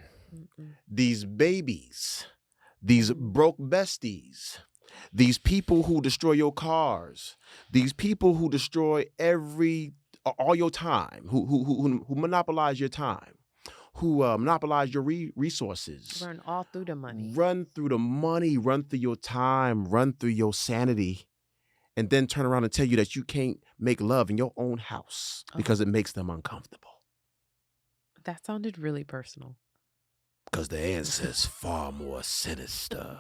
these babies, these broke besties, these people who destroy your cars, these people who destroy all your time, who monopolize your time, who monopolize your resources. Run all through the money. Run through the money, run through your time, run through your sanity, and then turn around and tell you that you can't make love in your own house because it makes them uncomfortable. That sounded really personal. Because the answer is far more sinister.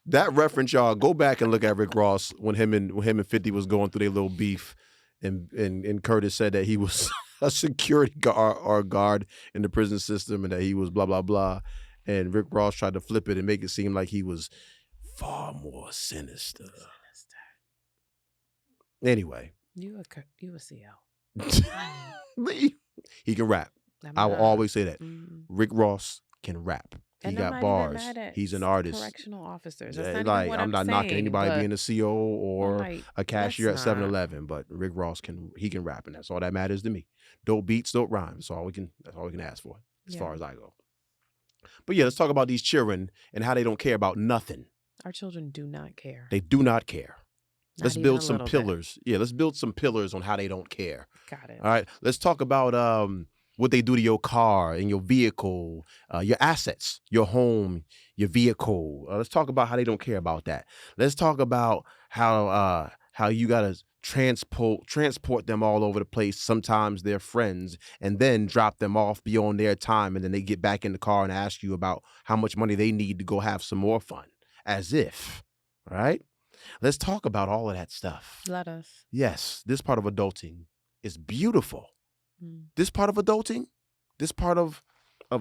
That reference, y'all, go back and look at Rick Ross when him and 50 was going through their little beef, and Curtis said that he was a security guard in the prison system and that he was blah, blah, blah. And Rick Ross tried to flip it and make it seem like he was far more sinister. Anyway. You a CL. He can rap. I will always say that. Rick Ross can rap. He got bars. He's an artist. Correctional officers. I'm not knocking anybody being a CO or a cashier at 7-Eleven, but Rick Ross can rap, and that's all that matters to me. Dope beats, dope rhymes. That's all we can ask for as far as I go. But yeah, let's talk about these children and how they don't care about nothing. Our children do not care. They do not care. Let's build some pillars. Yeah, let's build some pillars on how they don't care. Got it. All right, let's talk about what they do to your car and your vehicle, your assets, your home, your vehicle. Let's talk about how they don't care about that. Let's talk about how you gotta transport them all over the place. Sometimes they're friends, and then drop them off beyond their time, and then they get back in the car and ask you about how much money they need to go have some more fun. As if, all right? Let's talk about all of that stuff. Let us. Yes, this part of adulting is beautiful. This part of adulting, this part of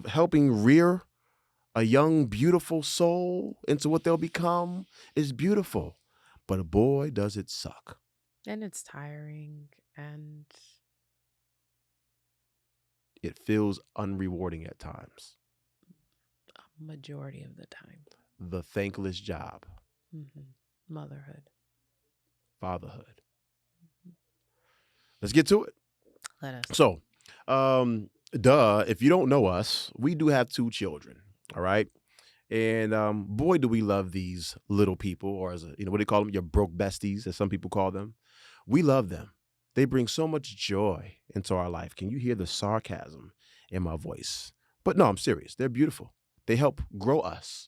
helping rear a young, beautiful soul into what they'll become is beautiful. But boy, does it suck. And it's tiring, and it feels unrewarding at times. A majority of the time. The thankless job. Motherhood. Fatherhood. Let's get to it. Let us. So, if you don't know us, we do have 2 children, all right? And boy, do we love these little people, or as what do they call them? Your broke besties, as some people call them. We love them. They bring so much joy into our life. Can you hear the sarcasm in my voice? But no, I'm serious. They're beautiful. They help grow us,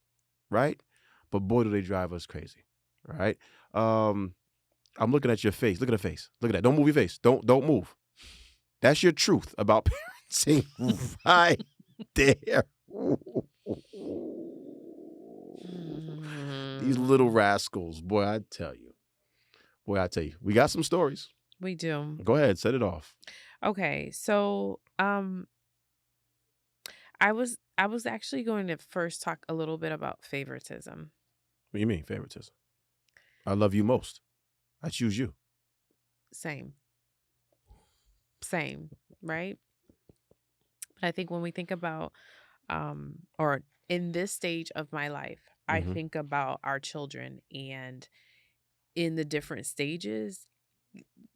right? But boy, do they drive us crazy, all right? I'm looking at your face. Look at the face. Look at that. Don't move your face. Don't move. That's your truth about parenting right there. These little rascals, boy, I tell you. We got some stories. We do. Go ahead, set it off. Okay, so I was actually going to first talk a little bit about favoritism. What do you mean, favoritism? I love you most. I choose you. Same, right? But I think when we think about, or in this stage of my life, I think about our children, and in the different stages,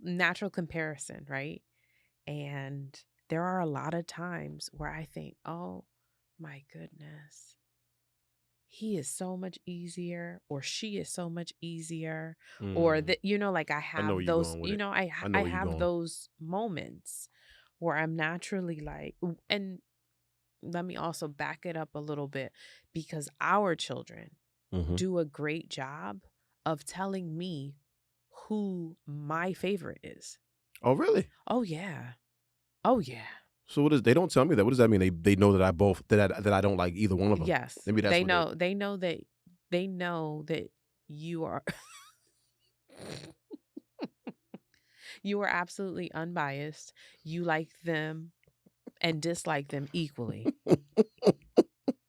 natural comparison, right? And there are a lot of times where I think, oh my goodness, he is so much easier, or she is so much easier, or that, like I I know have where you're those, going with it. I know where you're have going. those moments where I'm naturally like, and let me also back it up a little bit, because our children do a great job of telling me who my favorite is. Oh, really? Oh yeah. Oh yeah. So what is? They don't tell me that. What does that mean? They know that I don't like either one of them. Yes. Maybe that's they what know. They know that you are you are absolutely unbiased. You like them and dislike them equally.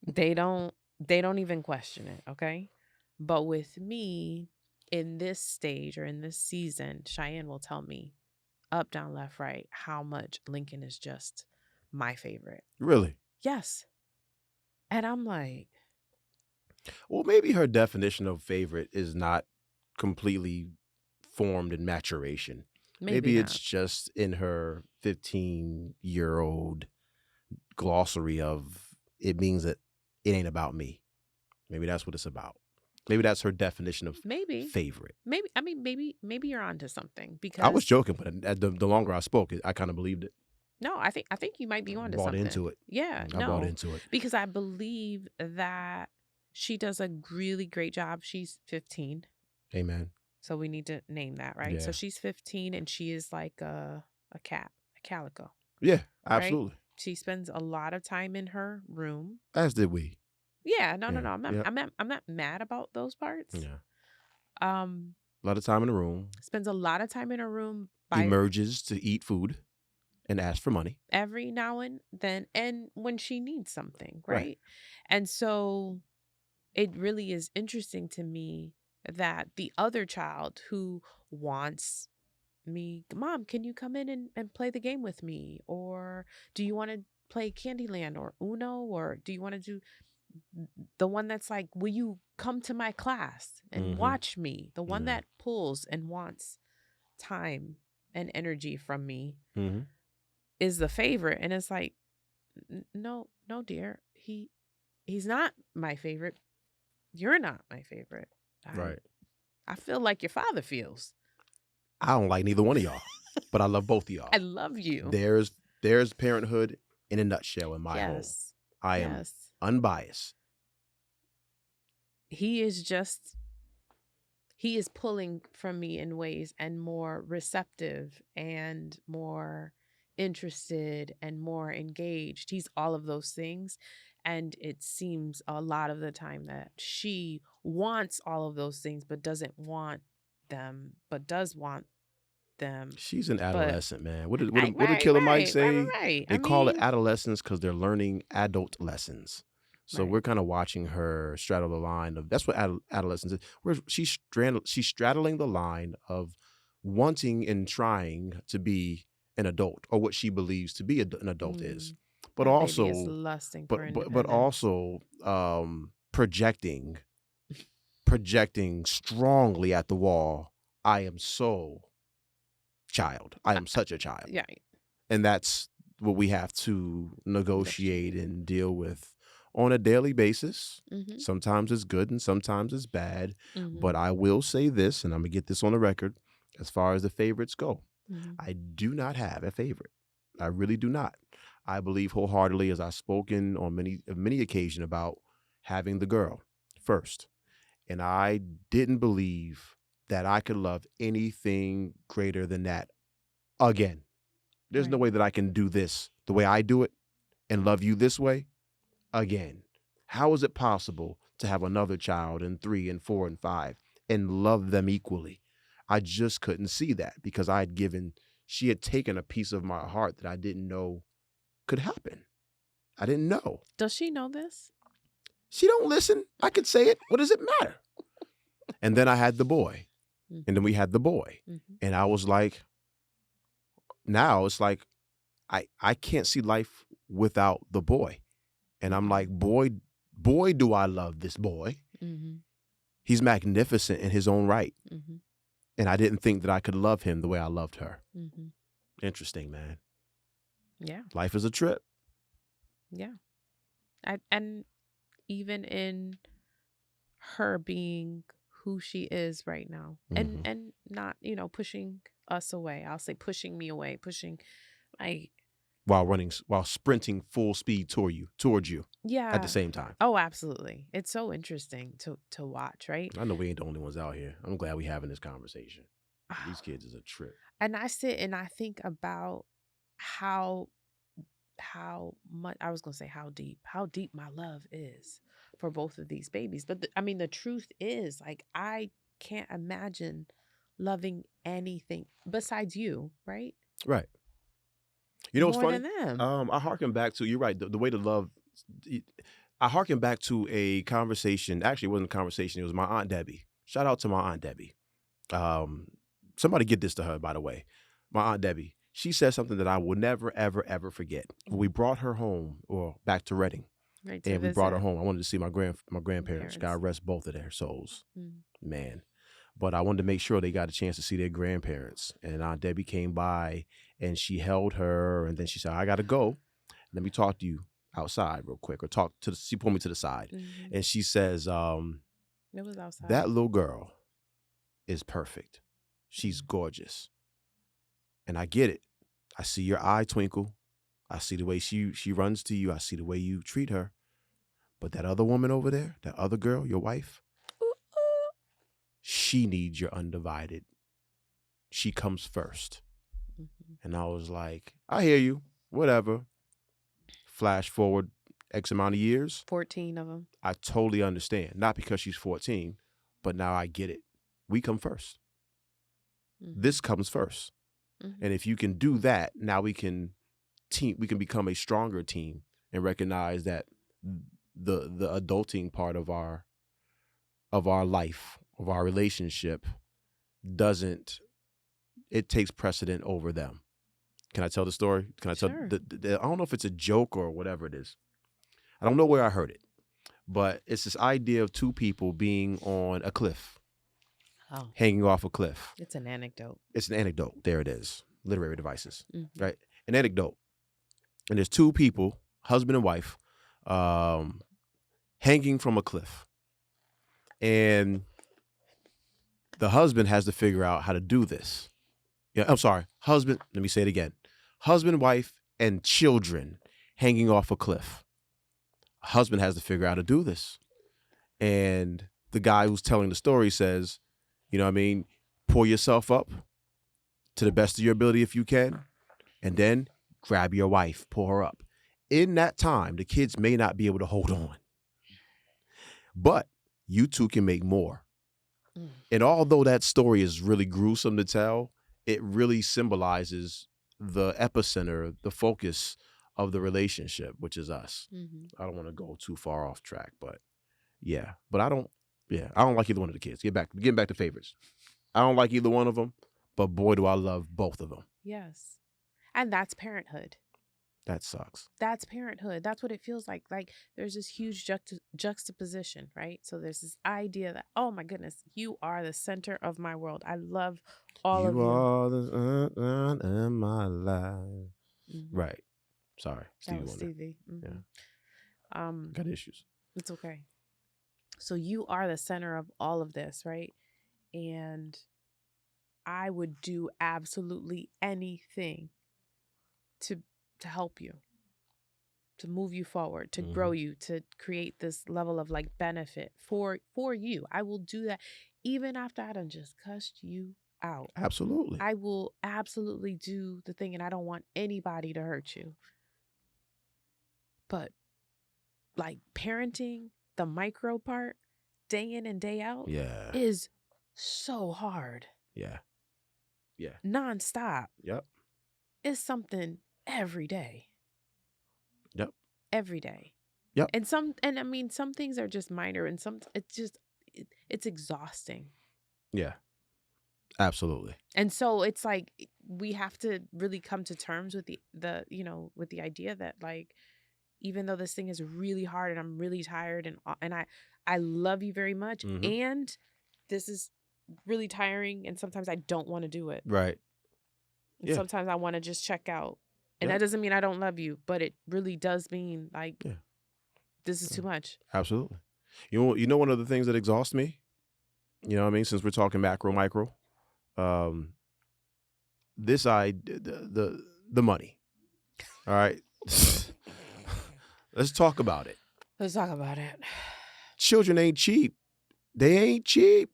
They don't even question it, okay? But with me, in this stage or in this season, Cheyenne will tell me up, down, left, right how much Lincoln is just my favorite. Really? Yes. And I'm like, well, maybe her definition of favorite is not completely formed in maturation. Maybe it's just in her 15-year-old glossary of it means that it ain't about me. Maybe that's what it's about. Maybe that's her definition of favorite. Maybe I mean maybe you're onto something, because I was joking, but the longer I spoke, I kind of believed it. No, I think you might be onto bought something. into it. Yeah, I bought into it because I believe that she does a really great job. She's 15. Amen. So we need to name that, right? Yeah. So she's 15 and she is like a calico. Yeah, absolutely. Right? She spends a lot of time in her room. As did we. Yeah, no. I'm not mad about those parts. Yeah. A lot of time in the room. Spends a lot of time in her room. Emerges to eat food and ask for money every now and then, and when she needs something, right? And so it really is interesting to me that the other child who wants me, Mom, can you come in and play the game with me? Or do you want to play Candyland or Uno? Or do you want to do the one that's like, will you come to my class and watch me? The one that pulls and wants time and energy from me is the favorite. And it's like, no, dear. He's not my favorite. You're not my favorite. Right. I feel like your father feels. I don't like neither one of y'all, but I love both of y'all. I love you. There's parenthood in a nutshell in my home. I am unbiased. He is pulling from me in ways, and more receptive and more interested and more engaged. He's all of those things. And it seems a lot of the time that she wants all of those things, but doesn't want them, but does want them. She's an adolescent, man. What did Killer Mike say? Right. They call it adolescence because they're learning adult lessons. So we're kind of watching her straddle the line of, that's what adolescence is. Where she's straddling the line of wanting and trying to be an adult, or what she believes to be an adult is. But also, lusting but also projecting strongly at the wall. I am so child. I am such a child. Yeah. And that's what we have to negotiate and deal with on a daily basis. Sometimes it's good and sometimes it's bad. But I will say this, and I'm going to get this on the record, as far as the favorites go. I do not have a favorite. I really do not. I believe wholeheartedly, as I've spoken on many occasions, about having the girl first. And I didn't believe that I could love anything greater than that again. There's no way that I can do this the way I do it and love you this way again. How is it possible to have another child and 3 and 4 and 5 and love them equally? I just couldn't see that because she had taken a piece of my heart that I didn't know could happen. I didn't know. Does she know this? She don't listen. I could say it. What does it matter? And then I had the boy. And then we had the boy. And I was like, now it's like, I can't see life without the boy. And I'm like, boy, do I love this boy. He's magnificent in his own right. And I didn't think that I could love him the way I loved her. Interesting, man. Yeah. Life is a trip. Yeah. And even in her being who she is right now, and not, pushing us away. I'll say pushing me away, while sprinting full speed towards you. Yeah. At the same time. Oh, absolutely. It's so interesting to watch, right? I know we ain't the only ones out here. I'm glad we having this conversation. These kids is a trip. And I sit and I think about how much, I was going to say how deep my love is for both of these babies. But the truth is, like, I can't imagine loving anything besides you, right? Right. You know what's More funny? than them. I harken back to, you're right, the way to love, I harken back to a conversation. Actually, it wasn't a conversation. It was my Aunt Debbie. Shout out to my Aunt Debbie. Somebody get this to her, by the way. My Aunt Debbie. She said something that I will never, ever, ever forget. When we brought her home, or back to Reading, and we brought her home, I wanted to see my grandparents. God rest both of their souls. Man. But I wanted to make sure they got a chance to see their grandparents. And Aunt Debbie came by, and she held her, and then she said, I got to go. Let me talk to you outside real quick, or she pulled me to the side. And she says, it was outside. That little girl is perfect. She's gorgeous. And I get it. I see your eye twinkle. I see the way she runs to you. I see the way you treat her. But that other woman over there, that other girl, your wife, she needs your undivided. She comes first. And I was like, I hear you. Whatever. Flash forward X amount of years. 14 of them. I totally understand. Not because she's 14, but now I get it. We come first. This comes first. And if you can do that, now we can become a stronger team and recognize that the adulting part of our life, of our relationship, it takes precedent over them. Can I tell the story? Can I tell? Sure. I don't know if it's a joke or whatever it is. I don't know where I heard it, but it's this idea of two people being on a cliff. Oh. Hanging off a cliff. It's an anecdote. It's an anecdote. There it is. Literary devices. Right? An anecdote. And there's two people, husband and wife, hanging from a cliff. And the husband has to figure out how to do this. Yeah, I'm sorry. Husband, let me say it again. Husband, wife, and children hanging off a cliff. Husband has to figure out how to do this. And the guy who's telling the story says, you know what I mean? Pull yourself up to the best of your ability if you can, and then grab your wife, pull her up. In that time, the kids may not be able to hold on, but you two can make more. And although that story is really gruesome to tell, it really symbolizes the epicenter, the focus of the relationship, which is us. I don't want to go too far off track, but yeah. But I don't like either one of the kids. Getting back to favorites. I don't like either one of them, but boy, do I love both of them. Yes. And that's parenthood. That sucks. That's parenthood. That's what it feels like. Like, there's this huge juxtaposition, right? So there's this idea that, oh my goodness, you are the center of my world. I love all of you. You are the center in my life. Right. Sorry. That was Stevie. Yeah. Got issues. It's okay. So you are the center of all of this, right? And I would do absolutely anything to help you, to move you forward, to grow you, to create this level of like benefit for you. I will do that even after I done just cussed you out. Absolutely. I will absolutely do the thing, and I don't want anybody to hurt you. But like parenting, the micro part, day in and day out, is so hard. Yeah. Nonstop. Yep. It's something every day. Yep. Every day. Yep. And I mean, some things are just minor, and it's exhausting. Yeah. Absolutely. And so it's like we have to really come to terms with with the idea that, like, even though this thing is really hard and I'm really tired and I love you very much, and this is really tiring, and sometimes I don't want to do it. Right. And sometimes I want to just check out. And that doesn't mean I don't love you, but it really does mean, like, this is too much. Absolutely. You know one of the things that exhausts me? You know what I mean? Since we're talking macro, micro, the money. All right. Let's talk about it. Let's talk about it. Children ain't cheap. They ain't cheap.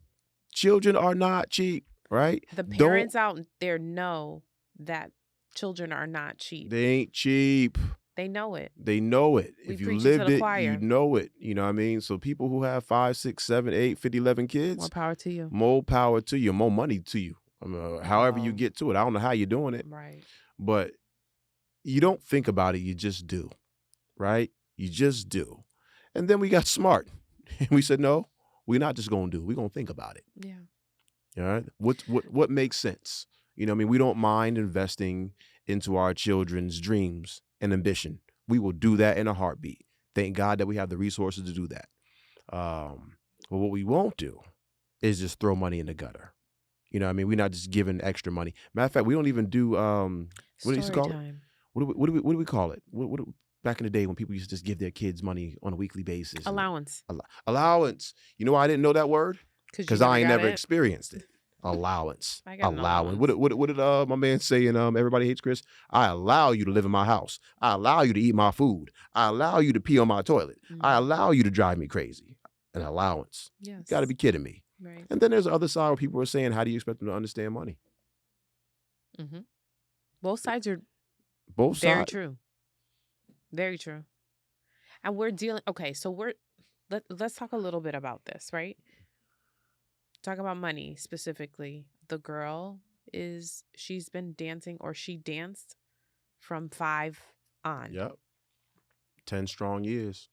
Children are not cheap, right? The parents out there know that children are not cheap. They ain't cheap. They know it. They know it. If you lived it, you know it. You know what I mean? So people who have 5, 6, 7, 8, 50, 11 kids. More power to you. More power to you. More money to you. I mean, however you get to it. I don't know how you're doing it. Right. But you don't think about it. You just do. Right? You just do. And then we got smart. And we said, no, we're not just going to do it. We're going to think about it. Yeah. All right? What makes sense? You know what I mean? We don't mind investing into our children's dreams and ambition. We will do that in a heartbeat. Thank God that we have the resources to do that. But what we won't do is just throw money in the gutter. You know what I mean? We're not just giving extra money. Matter of fact, we don't even do what do you used to call it? What do we call it? Back in the day when people used to just give their kids money on a weekly basis. Allowance. Allowance. You know why I didn't know that word? Because I ain't never experienced it. Allowance. Allowance. What did my man say in Everybody Hates Chris? I allow you to live in my house. I allow you to eat my food. I allow you to pee on my toilet. I allow you to drive me crazy. An allowance. Yes. Got to be kidding me. Right. And then there's the other side where people are saying, how do you expect them to understand money? Both sides are very true. Very true. And we're dealing, okay, so let's talk a little bit about this, right? Talk about money specifically. The girl she's been dancing, or she danced from 5 on. Yep. 10 strong years.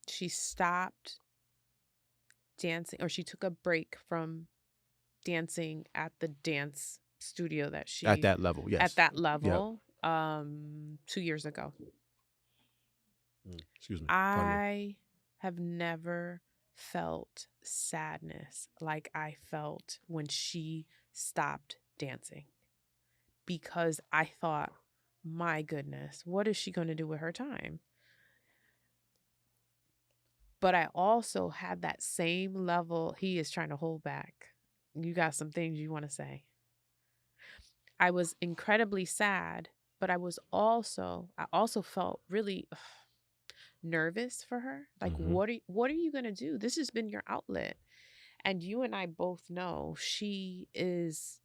She stopped dancing, or she took a break from dancing at the dance studio that she... At that level, yes. At that level, 2 years ago. Excuse me. I have never felt sadness like I felt when she stopped dancing, because I thought, my goodness, what is she going to do with her time? But I also had that same level. He is trying to hold back. You got some things you want to say. I was incredibly sad, but I also felt really nervous for her. Like, what are you going to do? This has been your outlet. And you and I both know she is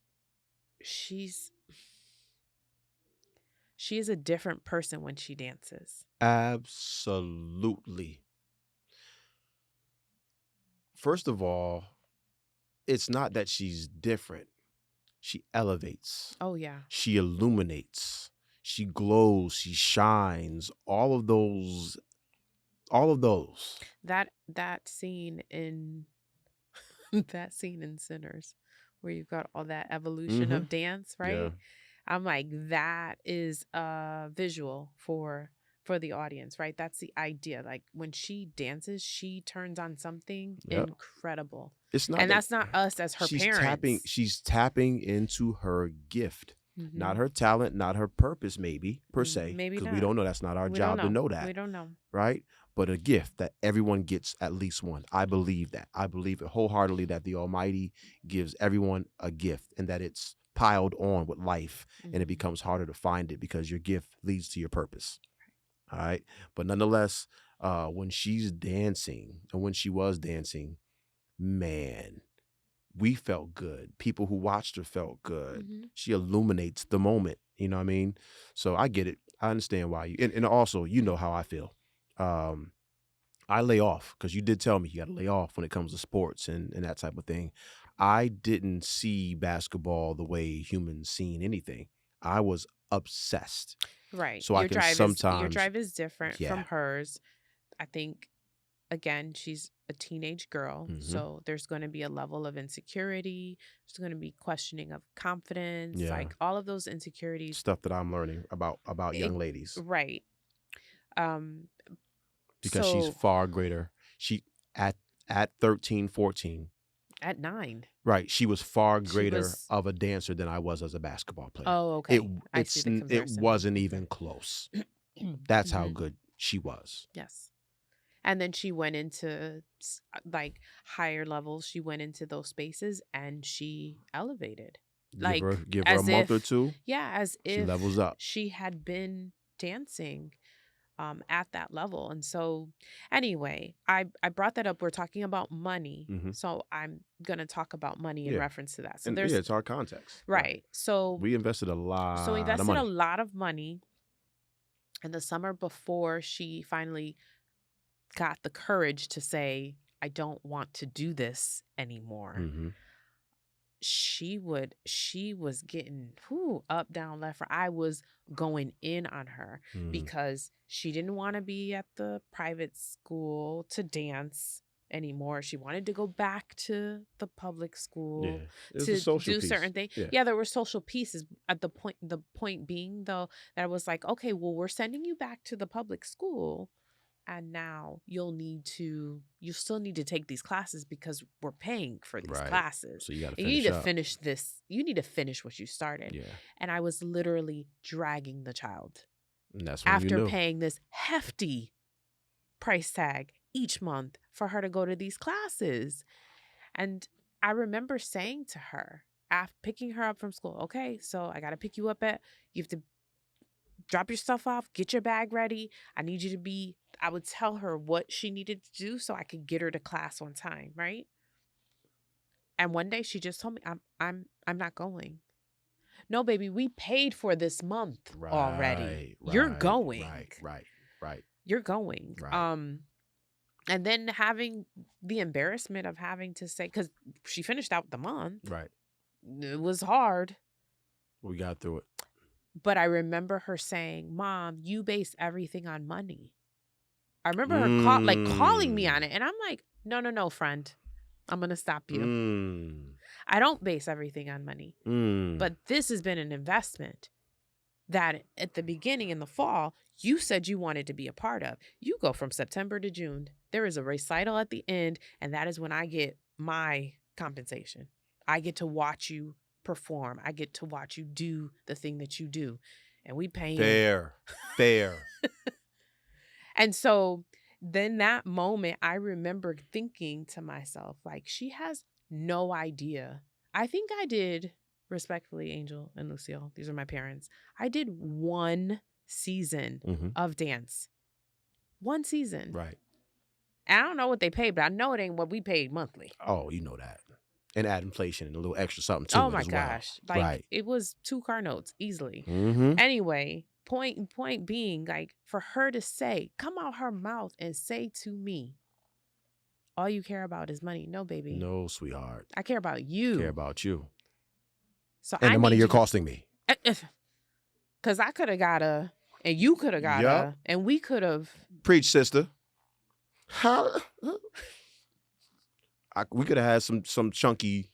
a different person when she dances. Absolutely. First of all, it's not that she's different. She elevates. Oh, yeah. She illuminates. She glows. She shines. All of those. That scene in Sinners, where you've got all that evolution of dance, right? Yeah. I'm like, that is a visual for the audience, right? That's the idea. Like, when she dances, she turns on something incredible. It's not, and that's not us as her parents. She's tapping into her gift, not her talent, not her purpose, maybe per se. Maybe because we don't know. That's not our job to know that. We don't know, right? But a gift that everyone gets at least one. I believe that. I believe it wholeheartedly that the Almighty gives everyone a gift, and that it's piled on with life, and it becomes harder to find it because your gift leads to your purpose. All right. But nonetheless, when she's dancing, and when she was dancing, man, we felt good. People who watched her felt good. Mm-hmm. She illuminates the moment. You know what I mean? So I get it. I understand why you, and also, you know how I feel. I lay off because you did tell me you got to lay off when it comes to sports and that type of thing. I didn't see basketball the way humans seen anything. I was obsessed. Right. So I can Your sometimes, drive is different yeah. from hers. I think, again, she's a teenage girl, Mhm. so there's going to be a level of insecurity. There's going to be questioning of confidence, Yeah. like all of those insecurities. Stuff that I'm learning about young ladies. Right. Because she's far greater. She at 13, 14. At 9. Right. She was far greater of a dancer than I was as a basketball player. Oh, okay. It wasn't even close. That's how good she was. Yes. And then she went into like higher levels. She went into those spaces and she elevated. Like Give her a month or two. Yeah, as if she levels up. She had been dancing at that level. And so anyway, I brought that up. We're talking about money. Mm-hmm. So I'm going to talk about money in reference to that. So it's our context. Right. So we invested a lot So we invested of money. a lot of money. And the summer before she finally got the courage to say, I don't want to do this anymore. Mm-hmm. She was getting up, down, left, right. I was going in on her because she didn't want to be at the private school to dance anymore. She wanted to go back to the public school to do certain things. Yeah, there were social pieces at the point being though that I was like, okay, well, we're sending you back to the public school. And now you'll still need to take these classes because we're paying for these classes. So you need to finish this. You need to finish what you started. Yeah. And I was literally dragging the child. And that's when after paying this hefty price tag each month for her to go to these classes. And I remember saying to her, after picking her up from school, okay, so I got to pick you up you have to drop your stuff off, get your bag ready. I need you to I would tell her what she needed to do so I could get her to class on time, right? And one day she just told me, I'm not going. No, baby, we paid for this month already. You're going. Right. You're going. Right. And then having the embarrassment of having to say, because she finished out the month. Right. It was hard. We got through it. But I remember her saying, Mom, you base everything on money. I remember her calling me on it. And I'm like, no, friend. I'm going to stop you. I don't base everything on money. But this has been an investment that at the beginning in the fall, you said you wanted to be a part of. You go from September to June. There is a recital at the end. And that is when I get my compensation. I get to watch you perform. I get to watch you do the thing that you do. And we pay fair. And so then that moment, I remember thinking to myself, like, she has no idea. I think I did, respectfully, Angel and Lucille, these are my parents. I did 1 season of dance. 1 season. Right. And I don't know what they paid, but I know it ain't what we paid monthly. Oh, you know that. And add inflation and a little extra something to it. Oh my gosh. Well. Like it was 2 car notes easily. Mm-hmm. Anyway, point being, like, for her to say, come out her mouth and say to me, all you care about is money. No, baby. No, sweetheart. I care about you. I care about you. So and the money you're costing me. Because I could have got and you could have got and we could have. Preach, sister. We could have had some chunky,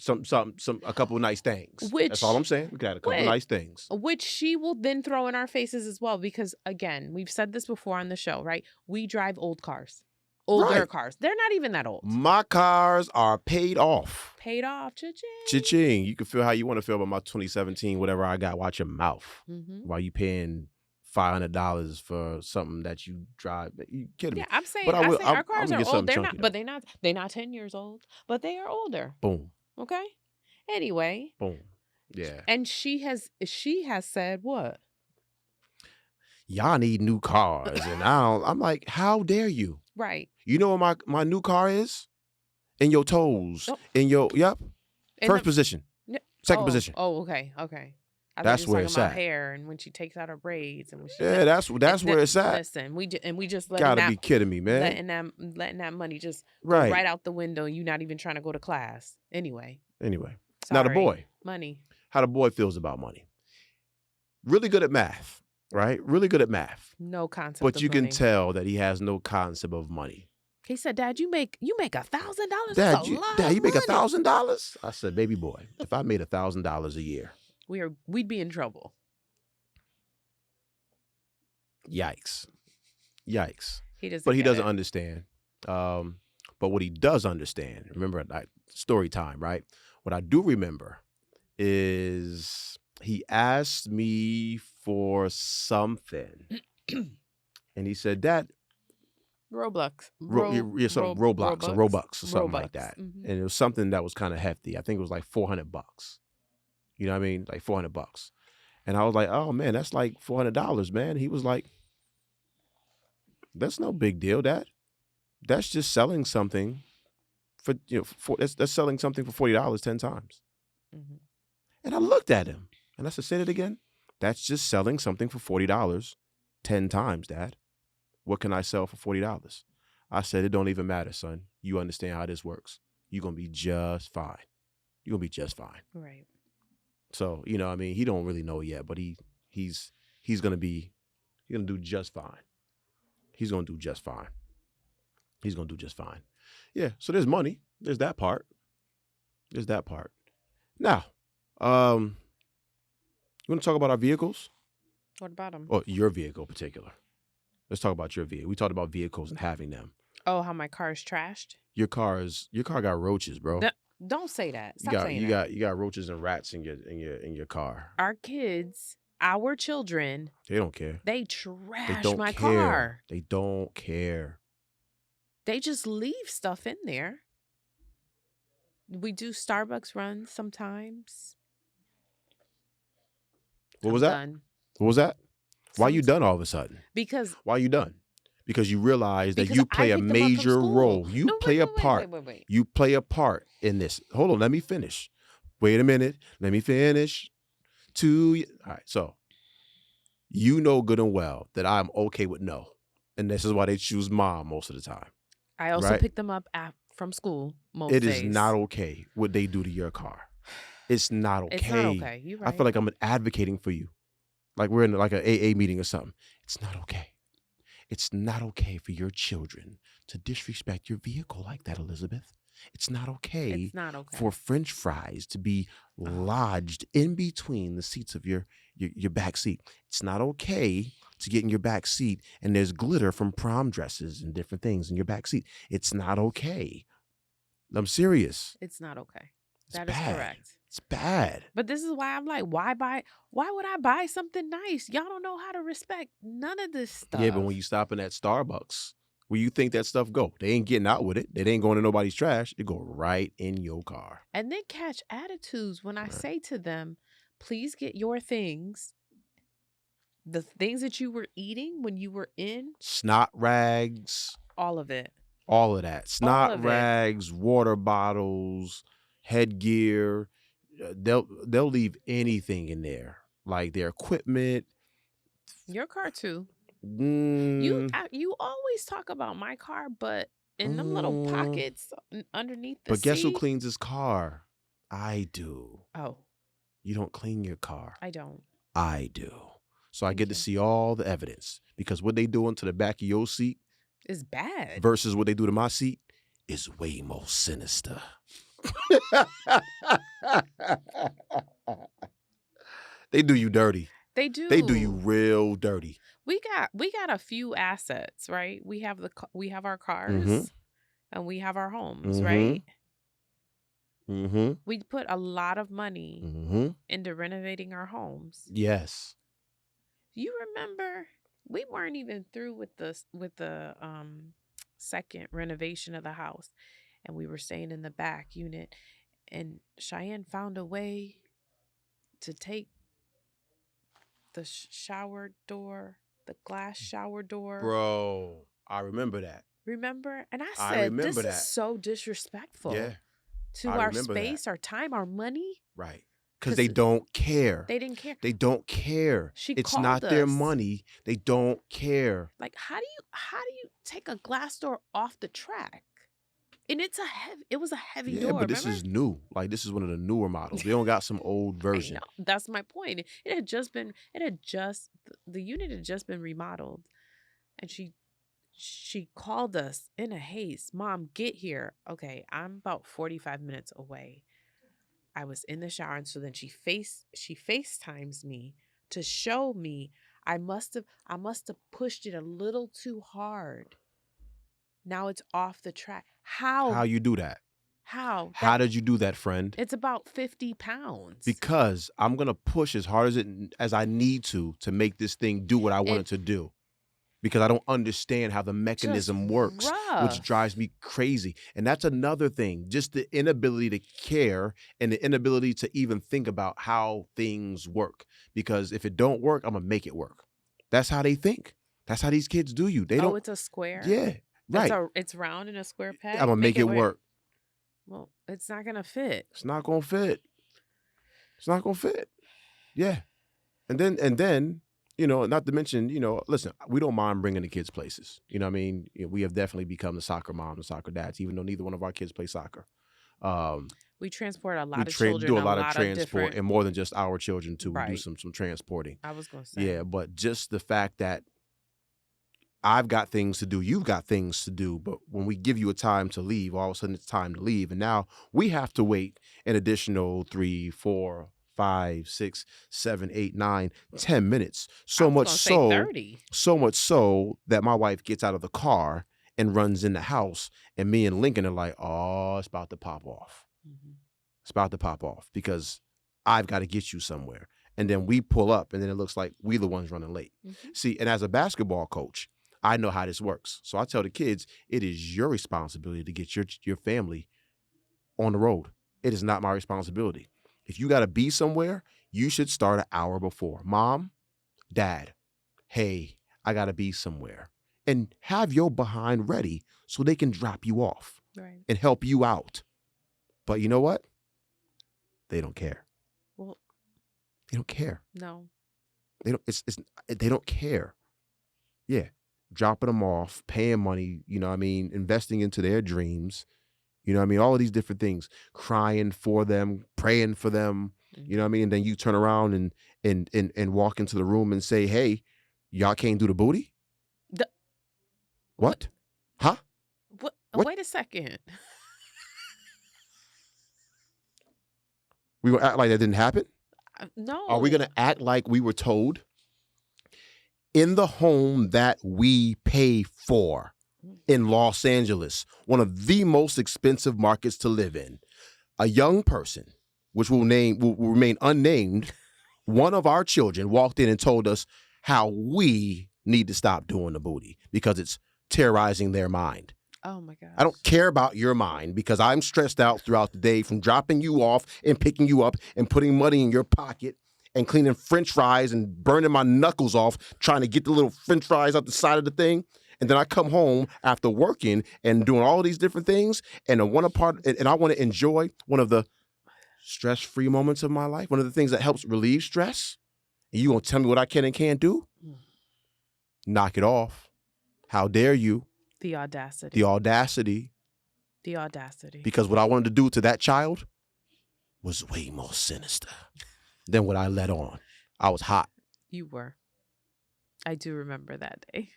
a couple of nice things. That's all I'm saying. We could have a couple of nice things. Which she will then throw in our faces as well. Because again, we've said this before on the show, right? We drive old cars. Older cars. They're not even that old. My cars are paid off. Paid off. Cha-ching. Cha-ching. You can feel how you want to feel about my 2017, whatever I got. Watch your mouth. While you paying $500 for something that you drive. You kidding me? Yeah, I'm saying, our cars are old. They're not 10 years old, but they are older. Boom. Okay. Anyway. Boom. Yeah. And she has said what? Y'all need new cars, and I'm like, how dare you? Right. You know what my new car is? in your toes, Oh, in your in first the position, second oh position. oh okay. I thought That's you were where talking it's about at. hair and when she takes out her braids and when she Yeah, that's where it's at. listen, we just letting Gotta that be kidding me, man. letting that money just go Right. right out the window and you not even trying to go to class. Anyway, Anyway, now the sorry. boy, Money. how the boy feels about money. Really good at math, right? Really good at math. No concept But of you can money. tell that he has no concept of money. He said, "Dad, you make $1,000. That's Dad, a lot you of make money." $1,000? I said, baby boy, if I made $1,000 a year, We'd be in trouble. yikes. He doesn't. But he get doesn't it. understand. But what he does understand, remember, like, story time, right? What I do remember is he asked me for something, and he said, "Dad, Roblox. Roblox or Robux or something like Robux. that." Mhm. And it was something that was kind of hefty. I think it was like $400. You know what I mean? Like $400. And I was like, "Oh man, that's like $400, man." He was like, "That's no big deal, Dad. That's just selling something for that's selling something for $40 10 times." Mhm. And I looked at him and I said, "Say it again. That's just selling something for $40 10 times, Dad. What can I sell for $40? I said, "It don't even matter, son. You understand how this works. You're going to be just fine. You're going to be just fine." Right. So, you know, I mean, he don't really know yet, but he's going to do just fine. He's going to do just fine. He's going to do just fine. Yeah, so there's money. There's that part. Now, you want to talk about our vehicles? What about them? Or your vehicle in particular? Let's talk about your vehicle. We talked about vehicles and having them. Oh, how my car is trashed? Your car got roaches, bro. Don't say that. Stop saying that. You got roaches and rats in your car. Our kids, our children, They don't care. they trash They don't my care. car. They don't care. They just leave stuff in there. We do Starbucks runs sometimes. What was that? Done. What was that? Why you done all of a sudden? Because Why you done? Because you realize that Because you I play a picked them up from major school. role. You No, play a part. Wait. You play a part in this. Hold on, let me finish. Wait a minute. Let me finish. All right, so you know good and well that I'm okay with no. And this is why they choose mom most of the time. I also right? pick them up from school most It days. is not okay what they do to your car. It's not okay. It's not okay. You're right. I feel like I'm advocating for you. Like we're in like an AA meeting or something. It's not okay. It's not okay for your children to disrespect your vehicle like that, Elizabeth. It's not okay, It's not okay. for French fries to be lodged in between the seats of your back seat. It's not okay to get in your back seat and there's glitter from prom dresses and different things in your back seat. It's not okay. I'm serious. It's not okay. It's That bad. is correct. It's bad. But this is why I'm like, why would I buy something nice? Y'all don't know how to respect none of this stuff. Yeah, but when you stop in at Starbucks, where you think that stuff go, they ain't getting out with it. They ain't going to nobody's trash. It go right in your car. And then catch attitudes when I say to them, please get your things, the things that you were eating when you were in. Snot rags. All of it. All of that. Snot of it. rags, water bottles, headgear. They'll leave anything in there, like their equipment. Your car too. Mm, You always talk about my car, but in them little pockets underneath the but guess who seat- cleans his car? I do. Oh, You don't clean your car. I don't. I do. So I get to Okay. see all the evidence, because what they doing to the back of your seat It's bad. versus what they do to my seat is way more sinister. They do you dirty. They do. They do you real dirty. We got a few assets, right? We have our cars Mhm. and we have our homes, Mhm. right? Mm-hmm. We put a lot of money Mm-hmm. into renovating our homes. Yes. You remember we weren't even through with the second renovation of the house, and we were staying in the back unit, and Cheyenne found a way to take the shower door, the glass shower door. Bro, I remember that. Remember? And I I said, remember this is that. so disrespectful Yeah, to I our remember that. space, our time, our money. Right. Because they don't care. They didn't care. They don't care. She It's called not their us. money. They don't care. Like, how do you take a glass door off the track? And it was a heavy door. But this remember? is new. Like, this is one of the newer models. They don't got some old version. That's my point. The unit had just been remodeled. And she called us in a haste. Mom, get here. Okay, I'm about 45 minutes away. I was in the shower, and so then she FaceTimes me to show me I must have pushed it a little too hard. Now it's off the track. How you do that? How did you do that, friend? It's about 50 pounds. Because I'm gonna push as hard as I need to make this thing do what I want it to do. Because I don't understand how the mechanism works, which drives me crazy. And that's another thing, just the inability to care and the inability to even think about how things work. Because if it don't work, I'm gonna make it work. That's how they think. That's how these kids do you. They don't. It's a square? Yeah, right. It's round in a square peg? I'm gonna make it work. Well, it's not gonna fit. It's not gonna fit. It's not gonna fit. Yeah. And then, not to mention, listen, we don't mind bringing the kids places. You know what I mean? We have definitely become the soccer moms and soccer dads, even though neither one of our kids play soccer. We transport a lot of children. Do a lot of transport, and more than just our children too. Right. We do some transporting. I was going to say. Yeah, but just the fact that I've got things to do, you've got things to do, but when we give you a time to leave, all of a sudden it's time to leave, and now we have to wait an additional 3, 4, 5, 6, 7, 8, 9, 10 minutes. So much so 30. So much so that my wife gets out of the car and runs in the house, and me and Lincoln are like, oh, it's about to pop off. Mm-hmm. It's about to pop off because I've got to get you somewhere. And then we pull up, and then it looks like we the ones running late. Mm-hmm. See, and as a basketball coach, I know how this works. So I tell the kids, it is your responsibility to get your family on the road. It is not my responsibility. If you got to be somewhere, you should start an hour before. Mom, Dad, hey, I got to be somewhere. And have your behind ready so they can drop you off and help you out. But you know what? They don't care. Well, they don't care. No. They don't. They don't care. Yeah, dropping them off, paying money. Investing into their dreams. All of these different things, crying for them, praying for them, mm-hmm. And then you turn around and walk into the room and say, hey, y'all can't do the booty? What? Huh? What? Wait a second. We gonna act like that didn't happen? No. Are we gonna act like we were told in the home that we pay for in Los Angeles, one of the most expensive markets to live in, a young person, which will remain unnamed, one of our children walked in and told us how we need to stop doing the booty because it's terrorizing their mind. Oh my gosh. I don't care about your mind because I'm stressed out throughout the day from dropping you off and picking you up and putting money in your pocket and cleaning French fries and burning my knuckles off trying to get the little French fries out the side of the thing. And then I come home after working and doing all these different things, and I want to enjoy one of the stress-free moments of my life, one of the things that helps relieve stress. And you gonna tell me what I can and can't do? Knock it off. How dare you? The audacity. The audacity. The audacity. Because what I wanted to do to that child was way more sinister than what I let on. I was hot. You were. I do remember that day.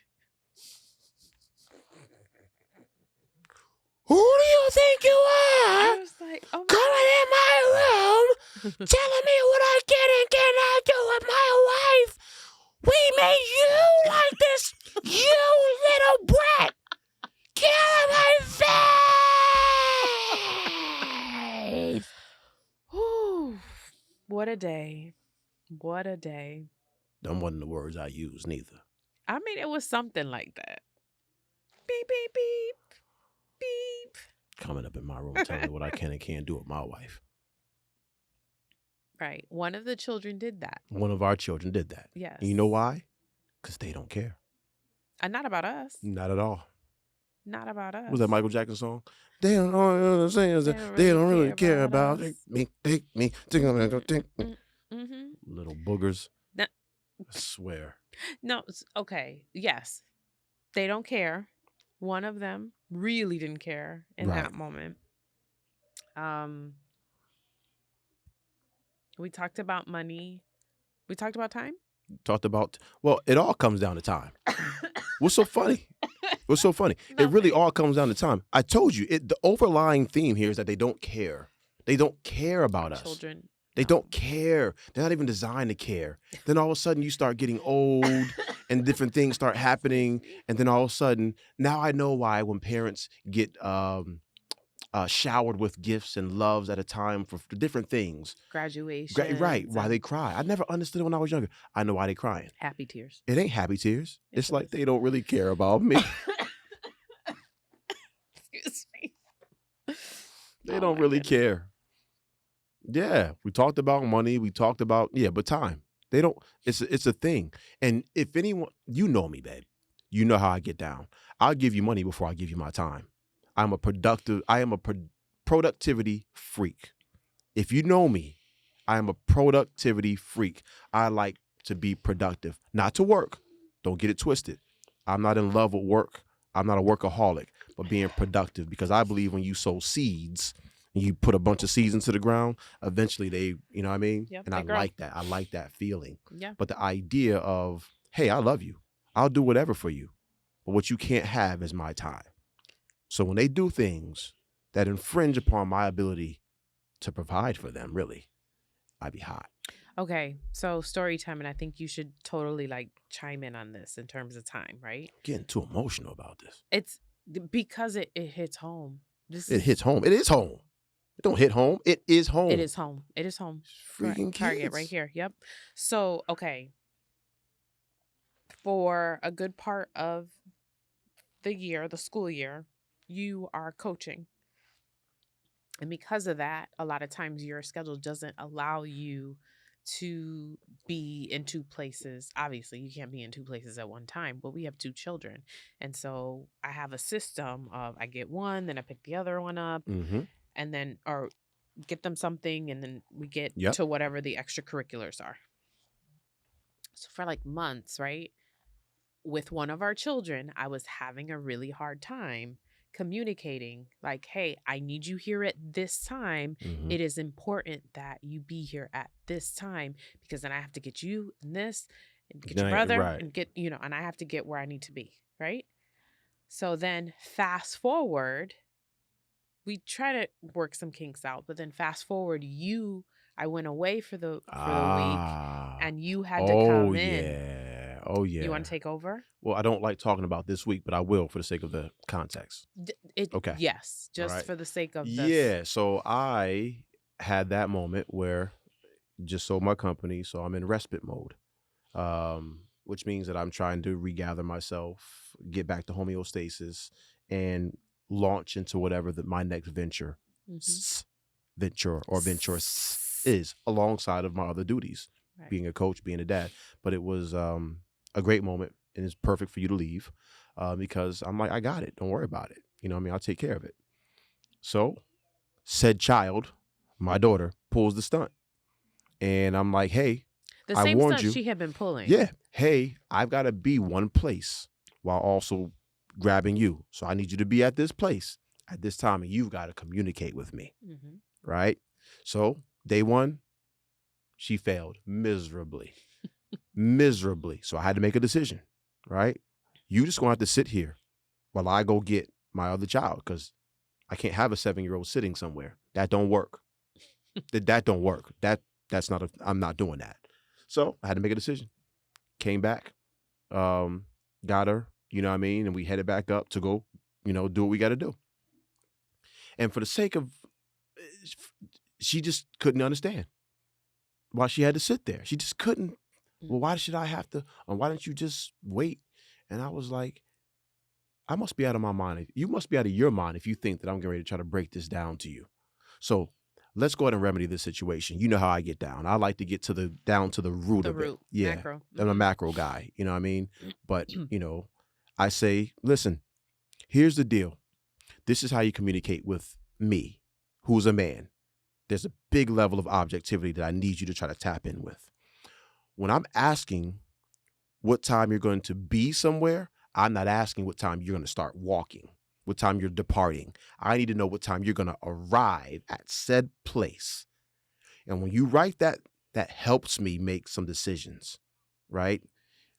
Who do you think you are? I was like, oh my coming in my room, telling me what I can and cannot do with my wife. We made you like this, you little brat. Get out of my face. Whew. What a day. What a day. Them wasn't the words I used, neither. I mean, it was something like that. Beep, beep, beep. Beep. Coming up in my room telling me what I can and can't do with my wife. Right. One of the children did that. One of our children did that. Yes. And you know why? Because they don't care. And not about us. Not at all. Not about us. Was that Michael Jackson song? They don't understand that they don't really care about me. Take me. Little boogers. No. I swear. No, okay. Yes. They don't care. One of them really didn't care in that moment. We talked about money. We talked about time. Well, it all comes down to time. What's so funny? What's so funny? It really all comes down to time. I told you, the overlying theme here is that they don't care. They don't care about us. Children. They don't care. They're not even designed to care. Then all of a sudden you start getting old and different things start happening. And then all of a sudden, now I know why when parents get showered with gifts and loves at a time for different things. Graduation. Right. Why they cry. I never understood it when I was younger. I know why they crying. Happy tears. It ain't happy tears. It's like they don't really care about me. Excuse me. They don't really care. Yeah. We talked about money. We talked about, but time. They don't, it's a thing. And if anyone, you know me, babe. You know how I get down. I'll give you money before I give you my time. I am a productivity freak. If you know me, I am a productivity freak. I like to be productive, not to work. Don't get it twisted. I'm not in love with work. I'm not a workaholic, but being productive, because I believe when you sow seeds and you put a bunch of seeds into the ground, eventually they, you know what I mean? Yep, and I like that. I like that feeling. Yeah. But the idea of, hey, I love you. I'll do whatever for you. But what you can't have is my time. So when they do things that infringe upon my ability to provide for them, really, I'd be hot. Okay, so story time, and I think you should totally chime in on this in terms of time, right? Getting too emotional about this. It's because it hits home. It hits home. It is home. It don't hit home. It is home. It is home. It is home. Freaking Target kids. right here. Yep. So, okay. For a good part of the year, the school year, you are coaching. And because of that, a lot of times your schedule doesn't allow you to be in two places. Obviously, you can't be in two places at one time, but we have two children. And so I have a system of I get one, then I pick the other one up, and then, or get them something, and then we get to whatever the extracurriculars are. So for months, right? With one of our children, I was having a really hard time communicating hey, I need you here at this time. It is important that you be here at this time, because then I have to get you and this and get your brother and get, and I have to get where I need to be. Right. So then fast forward, we try to work some kinks out, but then fast forward, I went away for the week, and you had to come in. Oh, yeah. You want to take over? Well, I don't like talking about this week, but I will for the sake of the context. Okay. Yes, just for the sake of this. Yeah, so I had that moment where just sold my company, so I'm in respite mode, which means that I'm trying to regather myself, get back to homeostasis, and launch into whatever my next venture is, alongside of my other duties, being a coach, being a dad. But it was a great moment, and it's perfect for you to leave, because I'm like, I got it. Don't worry about it. You know what I mean? I'll take care of it. So said child, my daughter, pulls the stunt. And I'm like, hey, the same stunt she had been pulling. Yeah. Hey, I've got to be one place while also grabbing you. So I need you to be at this place at this time, and you've got to communicate with me. Right? So day one, she failed miserably. Miserably. So I had to make a decision, right? You just gonna have to sit here while I go get my other child, because I can't have a 7-year-old sitting somewhere. That don't work. That don't work. That's not I'm not doing that. So I had to make a decision. Came back, got her, you know what I mean? And we headed back up to go, do what we got to do. And for the sake of, she just couldn't understand why she had to sit there. She just couldn't. Well, why should I have to? Or why don't you just wait? And I was like, I must be out of my mind. You must be out of your mind if you think that I'm getting ready to try to break this down to you. So let's go ahead and remedy this situation. You know how I get down. I like to get down to the root of it. Yeah. Macro. I'm a macro guy. You know what I mean? But, I say, listen, Here's the deal. This is how you communicate with me, who's a man. There's a big level of objectivity that I need you to try to tap in with. When I'm asking what time you're going to be somewhere, I'm not asking what time you're going to start walking, what time you're departing. I need to know what time you're going to arrive at said place. And when you write that, that helps me make some decisions, right?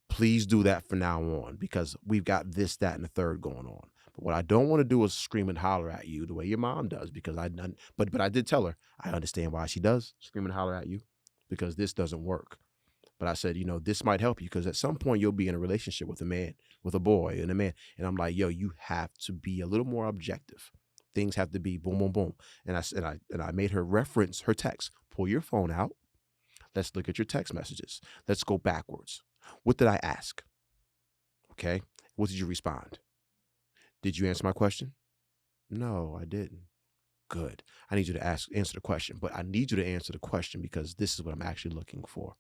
Please do that from now on, because we've got this, that, and the third going on. But what I don't want to do is scream and holler at you the way your mom does, because but I did tell her, I understand why she does scream and holler at you, because this doesn't work. But I said, this might help you, because at some point you'll be in a relationship with a man, with a boy and a man. And I'm like, yo, you have to be a little more objective. Things have to be boom, boom, boom. And I made her reference her text. Pull your phone out. Let's look at your text messages. Let's go backwards. What did I ask? Okay. What did you respond? Did you answer my question? No, I didn't. Good. I need you to answer the question, but I need you to answer the question because this is what I'm actually looking for.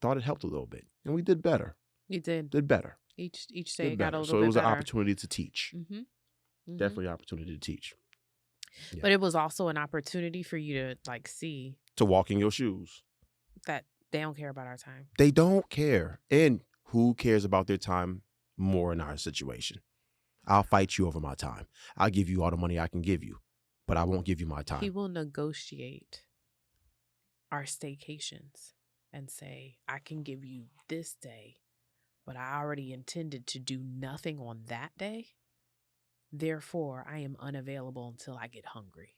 Thought it helped a little bit, and we did better. You did. Did better. Each day got a little bit better. So it was an opportunity to teach. Mm-hmm. Mm-hmm. Definitely an opportunity to teach. Yeah. But it was also an opportunity for you to see. To walk in your shoes. That they don't care about our time. They don't care. And who cares about their time more in our situation? I'll fight you over my time. I'll give you all the money I can give you, but I won't give you my time. He will negotiate our staycations and say, I can give you this day, but I already intended to do nothing on that day. Therefore, I am unavailable until I get hungry.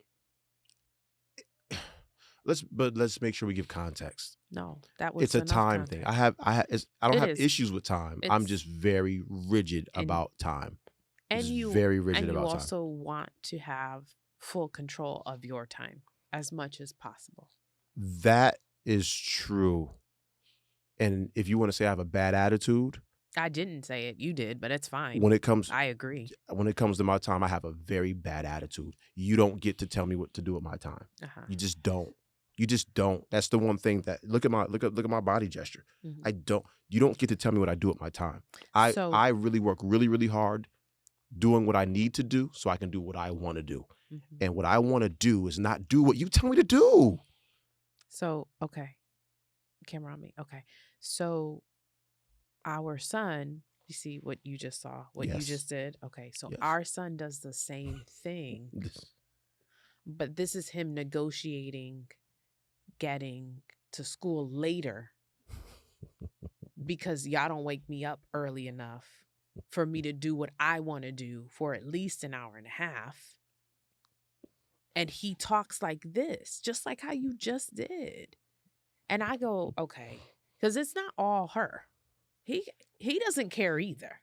Let's make sure we give context. No, that was it's a time context. Thing. I don't have issues with time. I'm just very rigid about time. And you about also time. Want to have full control of your time as much as possible. That is true. And if you want to say I have a bad attitude, I didn't say it. You did, but it's fine. I agree. When it comes to my time, I have a very bad attitude. You don't get to tell me what to do with my time. Uh-huh. You just don't. That's the one thing that look at my body gesture. Mm-hmm. You don't get to tell me what I do with my time. I really work really, really hard doing what I need to do so I can do what I want to do. Mm-hmm. And what I want to do is not do what you tell me to do. So, okay. Camera on me. Okay. So our son, you see what you just saw, what you just did. Okay. So our son does the same thing, but this is him negotiating getting to school later because y'all don't wake me up early enough for me to do what I want to do for at least an hour and a half. And he talks like this, just like how you just did. And I go, okay, because it's not all her. He doesn't care either.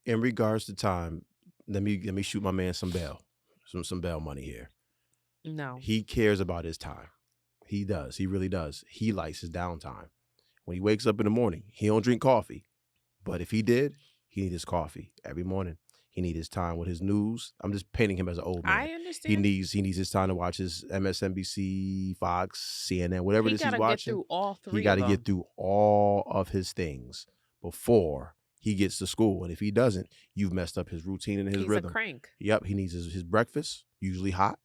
In regards to time, let me shoot my man some bail money here. No. He cares about his time. He does. He really does. He likes his downtime. When he wakes up in the morning, he don't drink coffee. But if he did, he need his coffee every morning. He need his time with his news. I'm just painting him as an old man. I understand. He needs his time to watch his MSNBC, Fox, CNN, whatever it is he's watching. He got to get through all of his things before he gets to school. And if he doesn't, you've messed up his routine and his rhythm. He's a crank. Yep. He needs his breakfast, usually hot.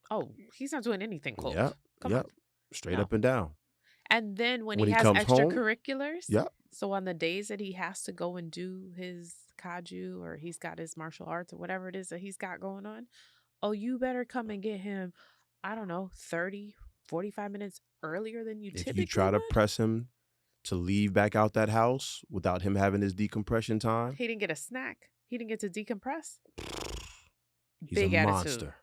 Oh, he's not doing anything cold. Yep. Come on. Straight up and down. And then when he has extracurriculars, home, so on the days that he has to go and do his kaju or he's got his martial arts or whatever it is that he's got going on, you better come and get him, I don't know, 30, 45 minutes earlier than you typically would. If you try to press him to leave back out that house without him having his decompression time. He didn't get a snack. He didn't get to decompress. He's Big a monster.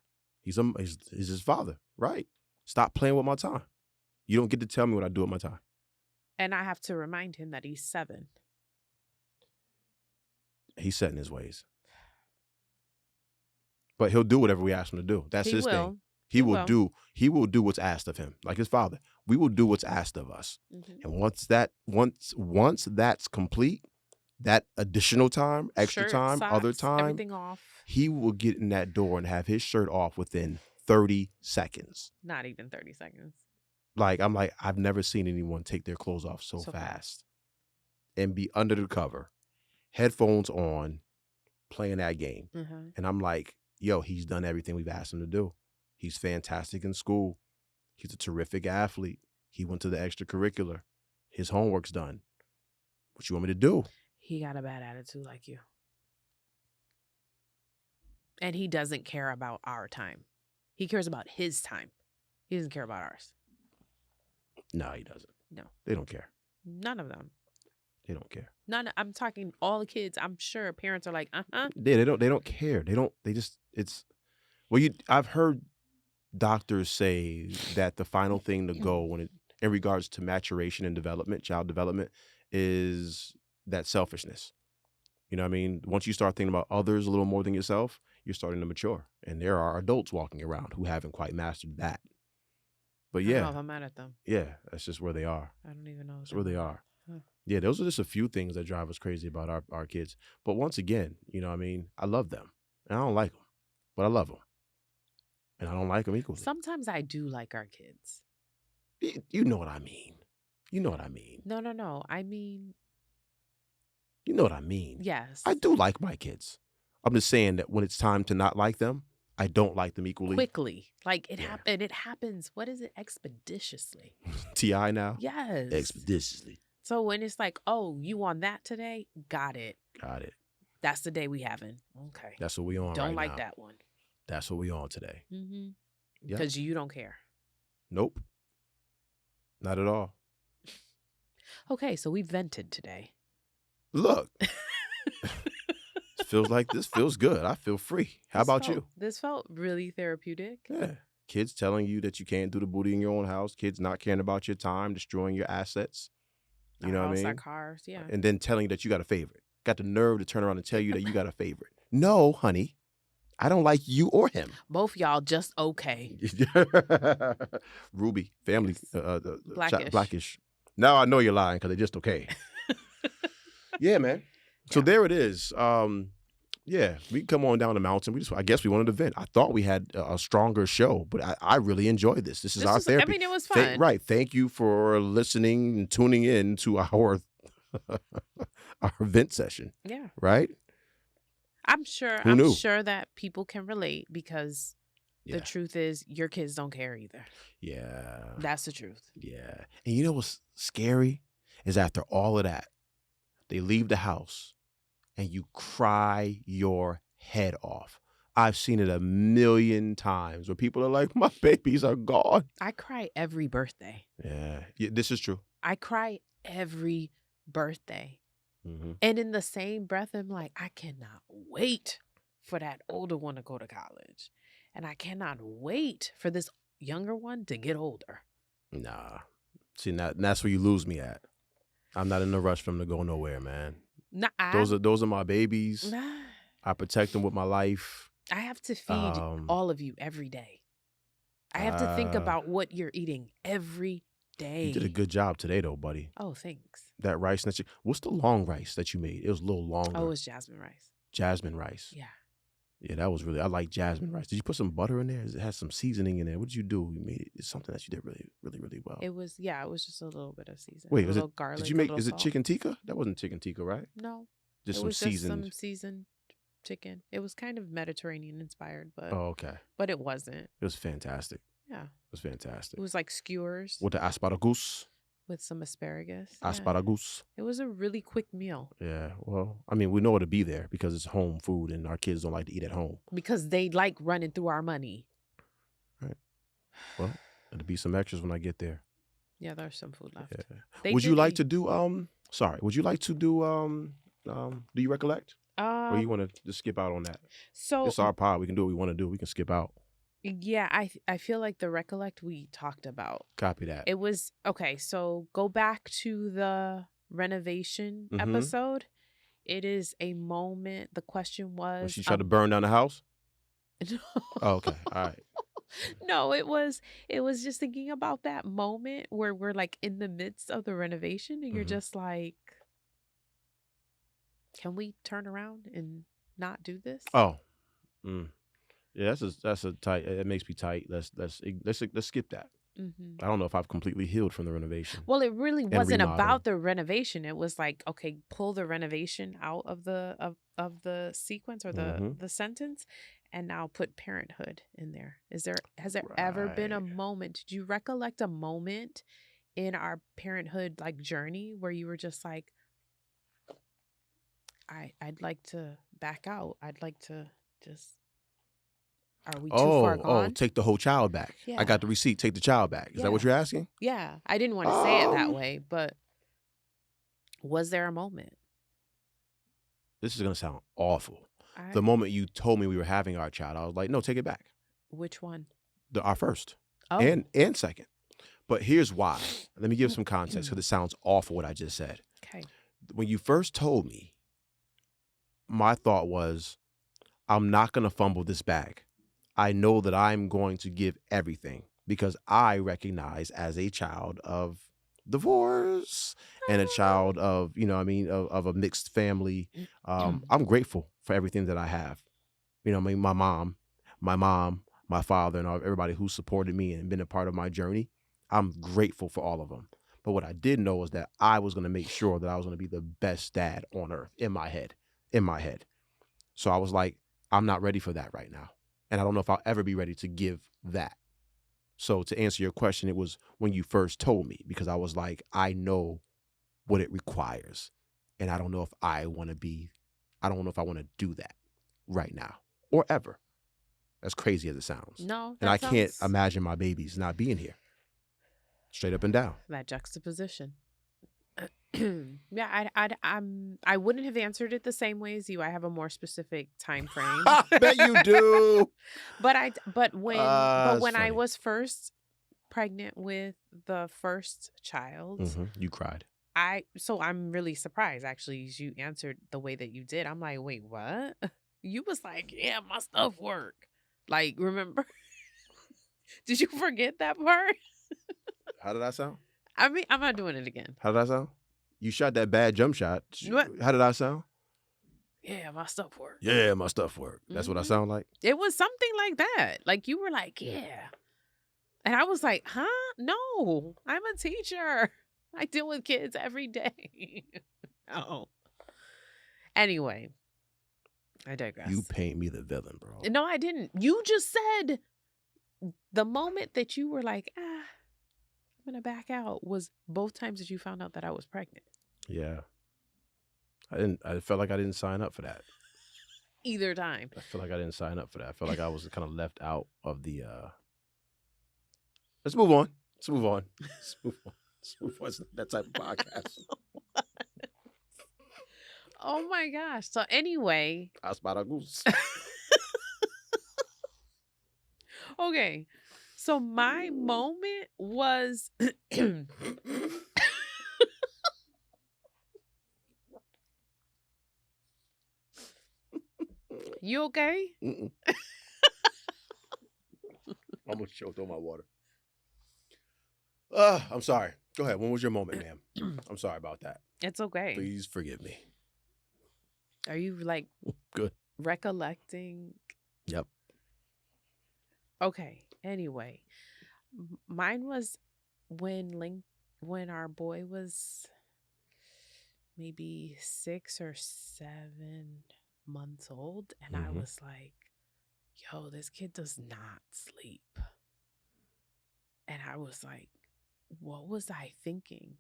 Attitude. He's his father, right? Stop playing with my time. You don't get to tell me what I do with my time. And I have to remind him that he's 7. He's set in his ways. But he'll do whatever we ask him to do. That's his thing. He will do what's asked of him, like his father. We will do what's asked of us. Mm-hmm. And once that's complete, that additional time, extra time, socks, other time, everything off. He will get in that door and have his shirt off within 30 seconds. Not even 30 seconds. I've never seen anyone take their clothes off so fast and be under the cover, headphones on, playing that game. And I'm like, yo, he's done everything we've asked him to do. He's fantastic in school. He's a terrific athlete. He went to the extracurricular. His homework's done. What you want me to do? He got a bad attitude like you. And he doesn't care about our time. He cares about his time. He doesn't care about ours. No, he doesn't. No. They don't care. None of them. They don't care. None. I'm talking all the kids. I'm sure parents are like, Yeah, they don't care. I've heard doctors say that the final thing to go in regards to maturation and development, child development, is that selfishness. You know what I mean? Once you start thinking about others a little more than yourself, you're starting to mature. And there are adults walking around who haven't quite mastered that. But I yeah. don't know if I'm mad at them. Yeah, that's just where they are. I don't even know. That's where they are. Huh. Yeah, those are just a few things that drive us crazy about our kids. But once again, you know what I mean? I love them. And I don't like them. But I love them. And I don't like them equally. Sometimes I do like our kids. You know what I mean. You know what I mean. No. I mean... You know what I mean. Yes. I do like my kids. I'm just saying that when it's time to not like them, I don't like them equally. Quickly. Like, it happens, what is it? Expeditiously. T.I. now? Yes. Expeditiously. So when it's like, oh, you on that today? Got it. That's the day we having. Okay. That's what we on Don't right like now. that one. That's what we on today. Mm-hmm. Yeah. Because you don't care. Nope. Not at all. Okay, so we vented today. Look. This feels good. I feel free. How about you? This felt really therapeutic. Yeah. Kids telling you that you can't do the booty in your own house. Kids not caring about your time, destroying your assets. You know what I mean? Our cars, yeah. And then telling you that you got a favorite. Got the nerve to turn around and tell you that you got a favorite. No, honey. I don't like you or him. Both y'all just okay. Ruby, family, Blackish. Now I know you're lying because they're just okay. Yeah, man. So there it is. Yeah, we can come on down the mountain. I guess we wanted to vent. I thought we had a stronger show, but I really enjoyed this. This is our therapy. I mean, it was fun. Right. Thank you for listening and tuning in to our vent session. Yeah. Right? I'm sure that people can relate because the truth is your kids don't care either. Yeah. That's the truth. Yeah. And you know what's scary is after all of that, they leave the house and you cry your head off. I've seen it a million times where people are like, my babies are gone. I cry every birthday. Yeah, this is true. I cry every birthday. Mm-hmm. And in the same breath, I'm like, I cannot wait for that older one to go to college. And I cannot wait for this younger one to get older. Nah. See, that's where you lose me at. I'm not in a rush for them to go nowhere, man. Nah, those are my babies. I protect them with my life. I have to feed all of you every day. I have to think about what you're eating every day. You did a good job today, though, buddy. Oh, thanks. That rice, what's the long rice that you made? It was a little longer. Oh, it was jasmine rice. Jasmine rice. Yeah. Yeah, that was I like jasmine rice. Did you put some butter in there? It has some seasoning in there. What did you do? You made it something that you did really, really, really well. It was just a little bit of seasoning. Wait, was it garlic? Did you make? Is salt. it chicken tikka? That wasn't chicken tikka, right? No, just some seasoned. Some seasoned chicken. It was kind of Mediterranean inspired, but okay. But it wasn't. It was fantastic. Yeah, it was fantastic. It was like skewers with the asparagus. With some asparagus. Asparagus. Yeah. It was a really quick meal. Yeah. Well, I mean, we know it'll be there because it's home food and our kids don't like to eat at home. Because they like running through our money. Right. Well, there'll be some extras when I get there. Yeah, there's some food left. Yeah. Would you like to do would you like to do do you recollect? Or you want to just skip out on that? So it's our pod. We can do what we want to do. We can skip out. Yeah, I feel like the recollect we talked about. Copy that. It was okay. So go back to the renovation episode. It is a moment. The question was when she tried to burn down the house. No. Oh, okay. All right. No, it was just thinking about that moment where we're like in the midst of the renovation and you're just like, can we turn around and not do this? Oh. Yeah, that's a tight. It makes me tight. Let's skip that. I don't know if I've completely healed from the renovation. Well, it really and wasn't remodeling. about the renovation. It was like, okay, pull the renovation out of the sequence or the sentence, and now put parenthood in there. Has there ever been a Right. moment? Did you recollect a moment in our parenthood like journey where you were just like, I'd like to back out. I'd like to just. Are we too far Oh, gone? take the whole child back. I Yeah. got the receipt. Take the child back. Is that what Yeah. you're asking? Yeah. I didn't want to say it that Um, way, but was there a moment? This is gonna sound awful. I The moment you told me we were having our child, I was like, no, take it back. Which one? Our first Oh. and second. But here's why. Let me give some context because it sounds awful what I just said. Okay. When you first told me, my thought was, I'm not gonna fumble this bag. I know that I'm going to give everything because I recognize as a child of divorce and a child of, of a mixed family. I'm grateful for everything that I have. My mom, my father, and everybody who supported me and been a part of my journey. I'm grateful for all of them. But what I did know was that I was going to make sure that I was going to be the best dad on earth in my head. So I was like, I'm not ready for that right now. And I don't know if I'll ever be ready to give that. So to answer your question, it was when you first told me, because I was like, I know what it requires. And I don't know if I want to do that right now or ever. As crazy as it sounds. No. And I can't imagine my babies not being here. Straight up and down. That juxtaposition. Yeah, I wouldn't have answered it the same way as you. I have a more specific time frame. I bet you do. But when I funny. was first pregnant with the first child, You cried. So I'm really surprised actually as you answered the way that you did. I'm like, wait, what? You was like, yeah, my stuff work. Like, remember? Did you forget that part? How did that sound? I mean, I'm not doing it again. How did that sound? You shot that bad jump shot. What? How did that sound? Yeah, my stuff work. Yeah, my stuff work. That's what I sound like? It was something like that. Like, you were like, yeah. And I was like, huh? No, I'm a teacher. I deal with kids every day. Oh. Anyway, I digress. You paint me the villain, bro. No, I didn't. You just said the moment that you were like, I'm going to back out was both times that you found out that I was pregnant. Yeah. I felt like I didn't sign up for that. Either time. I feel like I didn't sign up for that. I feel like I was kind of left out of the, Let's move on. It's not that type of podcast. Oh my gosh. So anyway. Asparagus. Okay. So my moment was You okay? Mm-mm. I almost choked on my water. I'm sorry. Go ahead. When was your moment, ma'am? I'm sorry about that. It's okay. Please forgive me. Are you like good recollecting? Yep. Okay. Anyway, mine was when our boy was maybe 6 or 7 months old, and I was like, yo, this kid does not sleep. And I was like, what was I thinking?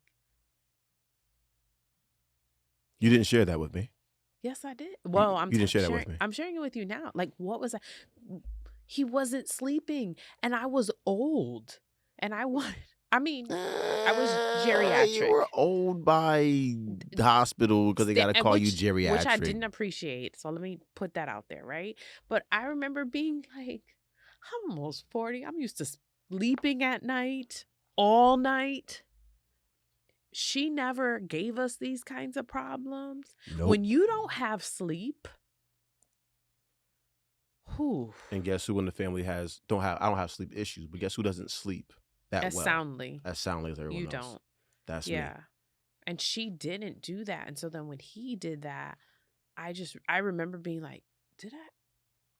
You didn't share that with me. Yes, I did. Well, you didn't share that with me. I'm sharing it with you now. Like, what was I? He wasn't sleeping, and I was old, and I was geriatric. You were old by the hospital because they got to call you geriatric. Which I didn't appreciate. So let me put that out there, right? But I remember being like, I'm almost 40. I'm used to sleeping at night, all night. She never gave us these kinds of problems. Nope. When you don't have sleep, and guess who in the family I don't have sleep issues, but guess who doesn't sleep as soundly as everyone else? You don't. That's me. And she didn't do that. And so then when he did that, I remember being like,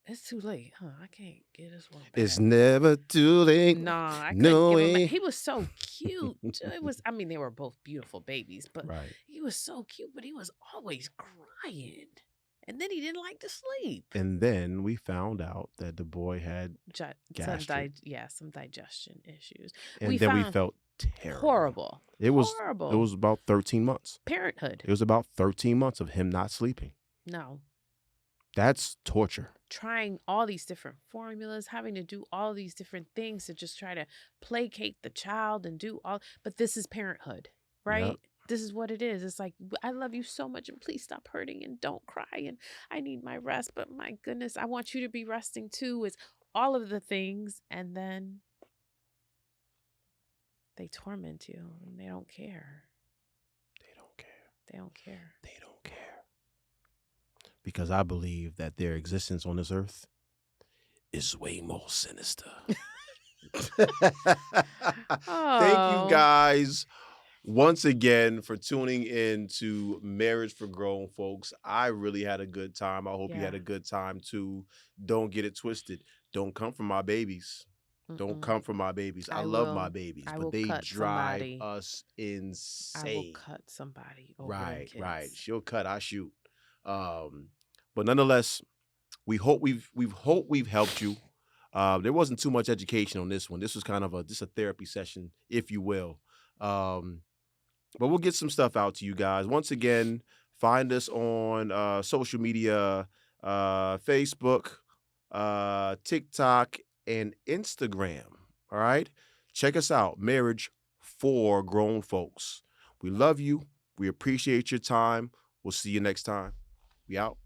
It's too late, huh? I can't get this one back. It's never too late. Nah, I couldn't No give him. way. He was so cute. It was. I mean, they were both beautiful babies, but Right. he was so cute. But he was always crying, and then he didn't like to sleep. And then we found out that the boy had some digestion issues. And we felt terrible. Horrible. It was horrible. It was about 13 months. Parenthood. It was about 13 months of him not sleeping. No. That's torture. Trying all these different formulas, having to do all these different things to just try to placate the child and do all. But this is parenthood, right? Yep. This is what it is. It's like, I love you so much and please stop hurting and don't cry and I need my rest. But my goodness, I want you to be resting too. It's all of the things. And then they torment you and they don't care. They don't care. They don't care. They don't care. Because I believe that their existence on this earth is way more sinister. Thank you guys once again for tuning in to Marriage for Grown Folks. I really had a good time. I hope you had a good time too. Don't get it twisted. Don't come for my babies. Don't come for my babies. I love my babies, but they drive us insane. I will cut somebody over Right, kids. right. She'll cut, I shoot. But nonetheless, we hope we've helped you. There wasn't too much education on this one. This was kind of just a therapy session, if you will. But we'll get some stuff out to you guys. Once again, find us on social media, Facebook, TikTok, and Instagram. All right? Check us out. Marriage for Grown Folks. We love you. We appreciate your time. We'll see you next time. We out.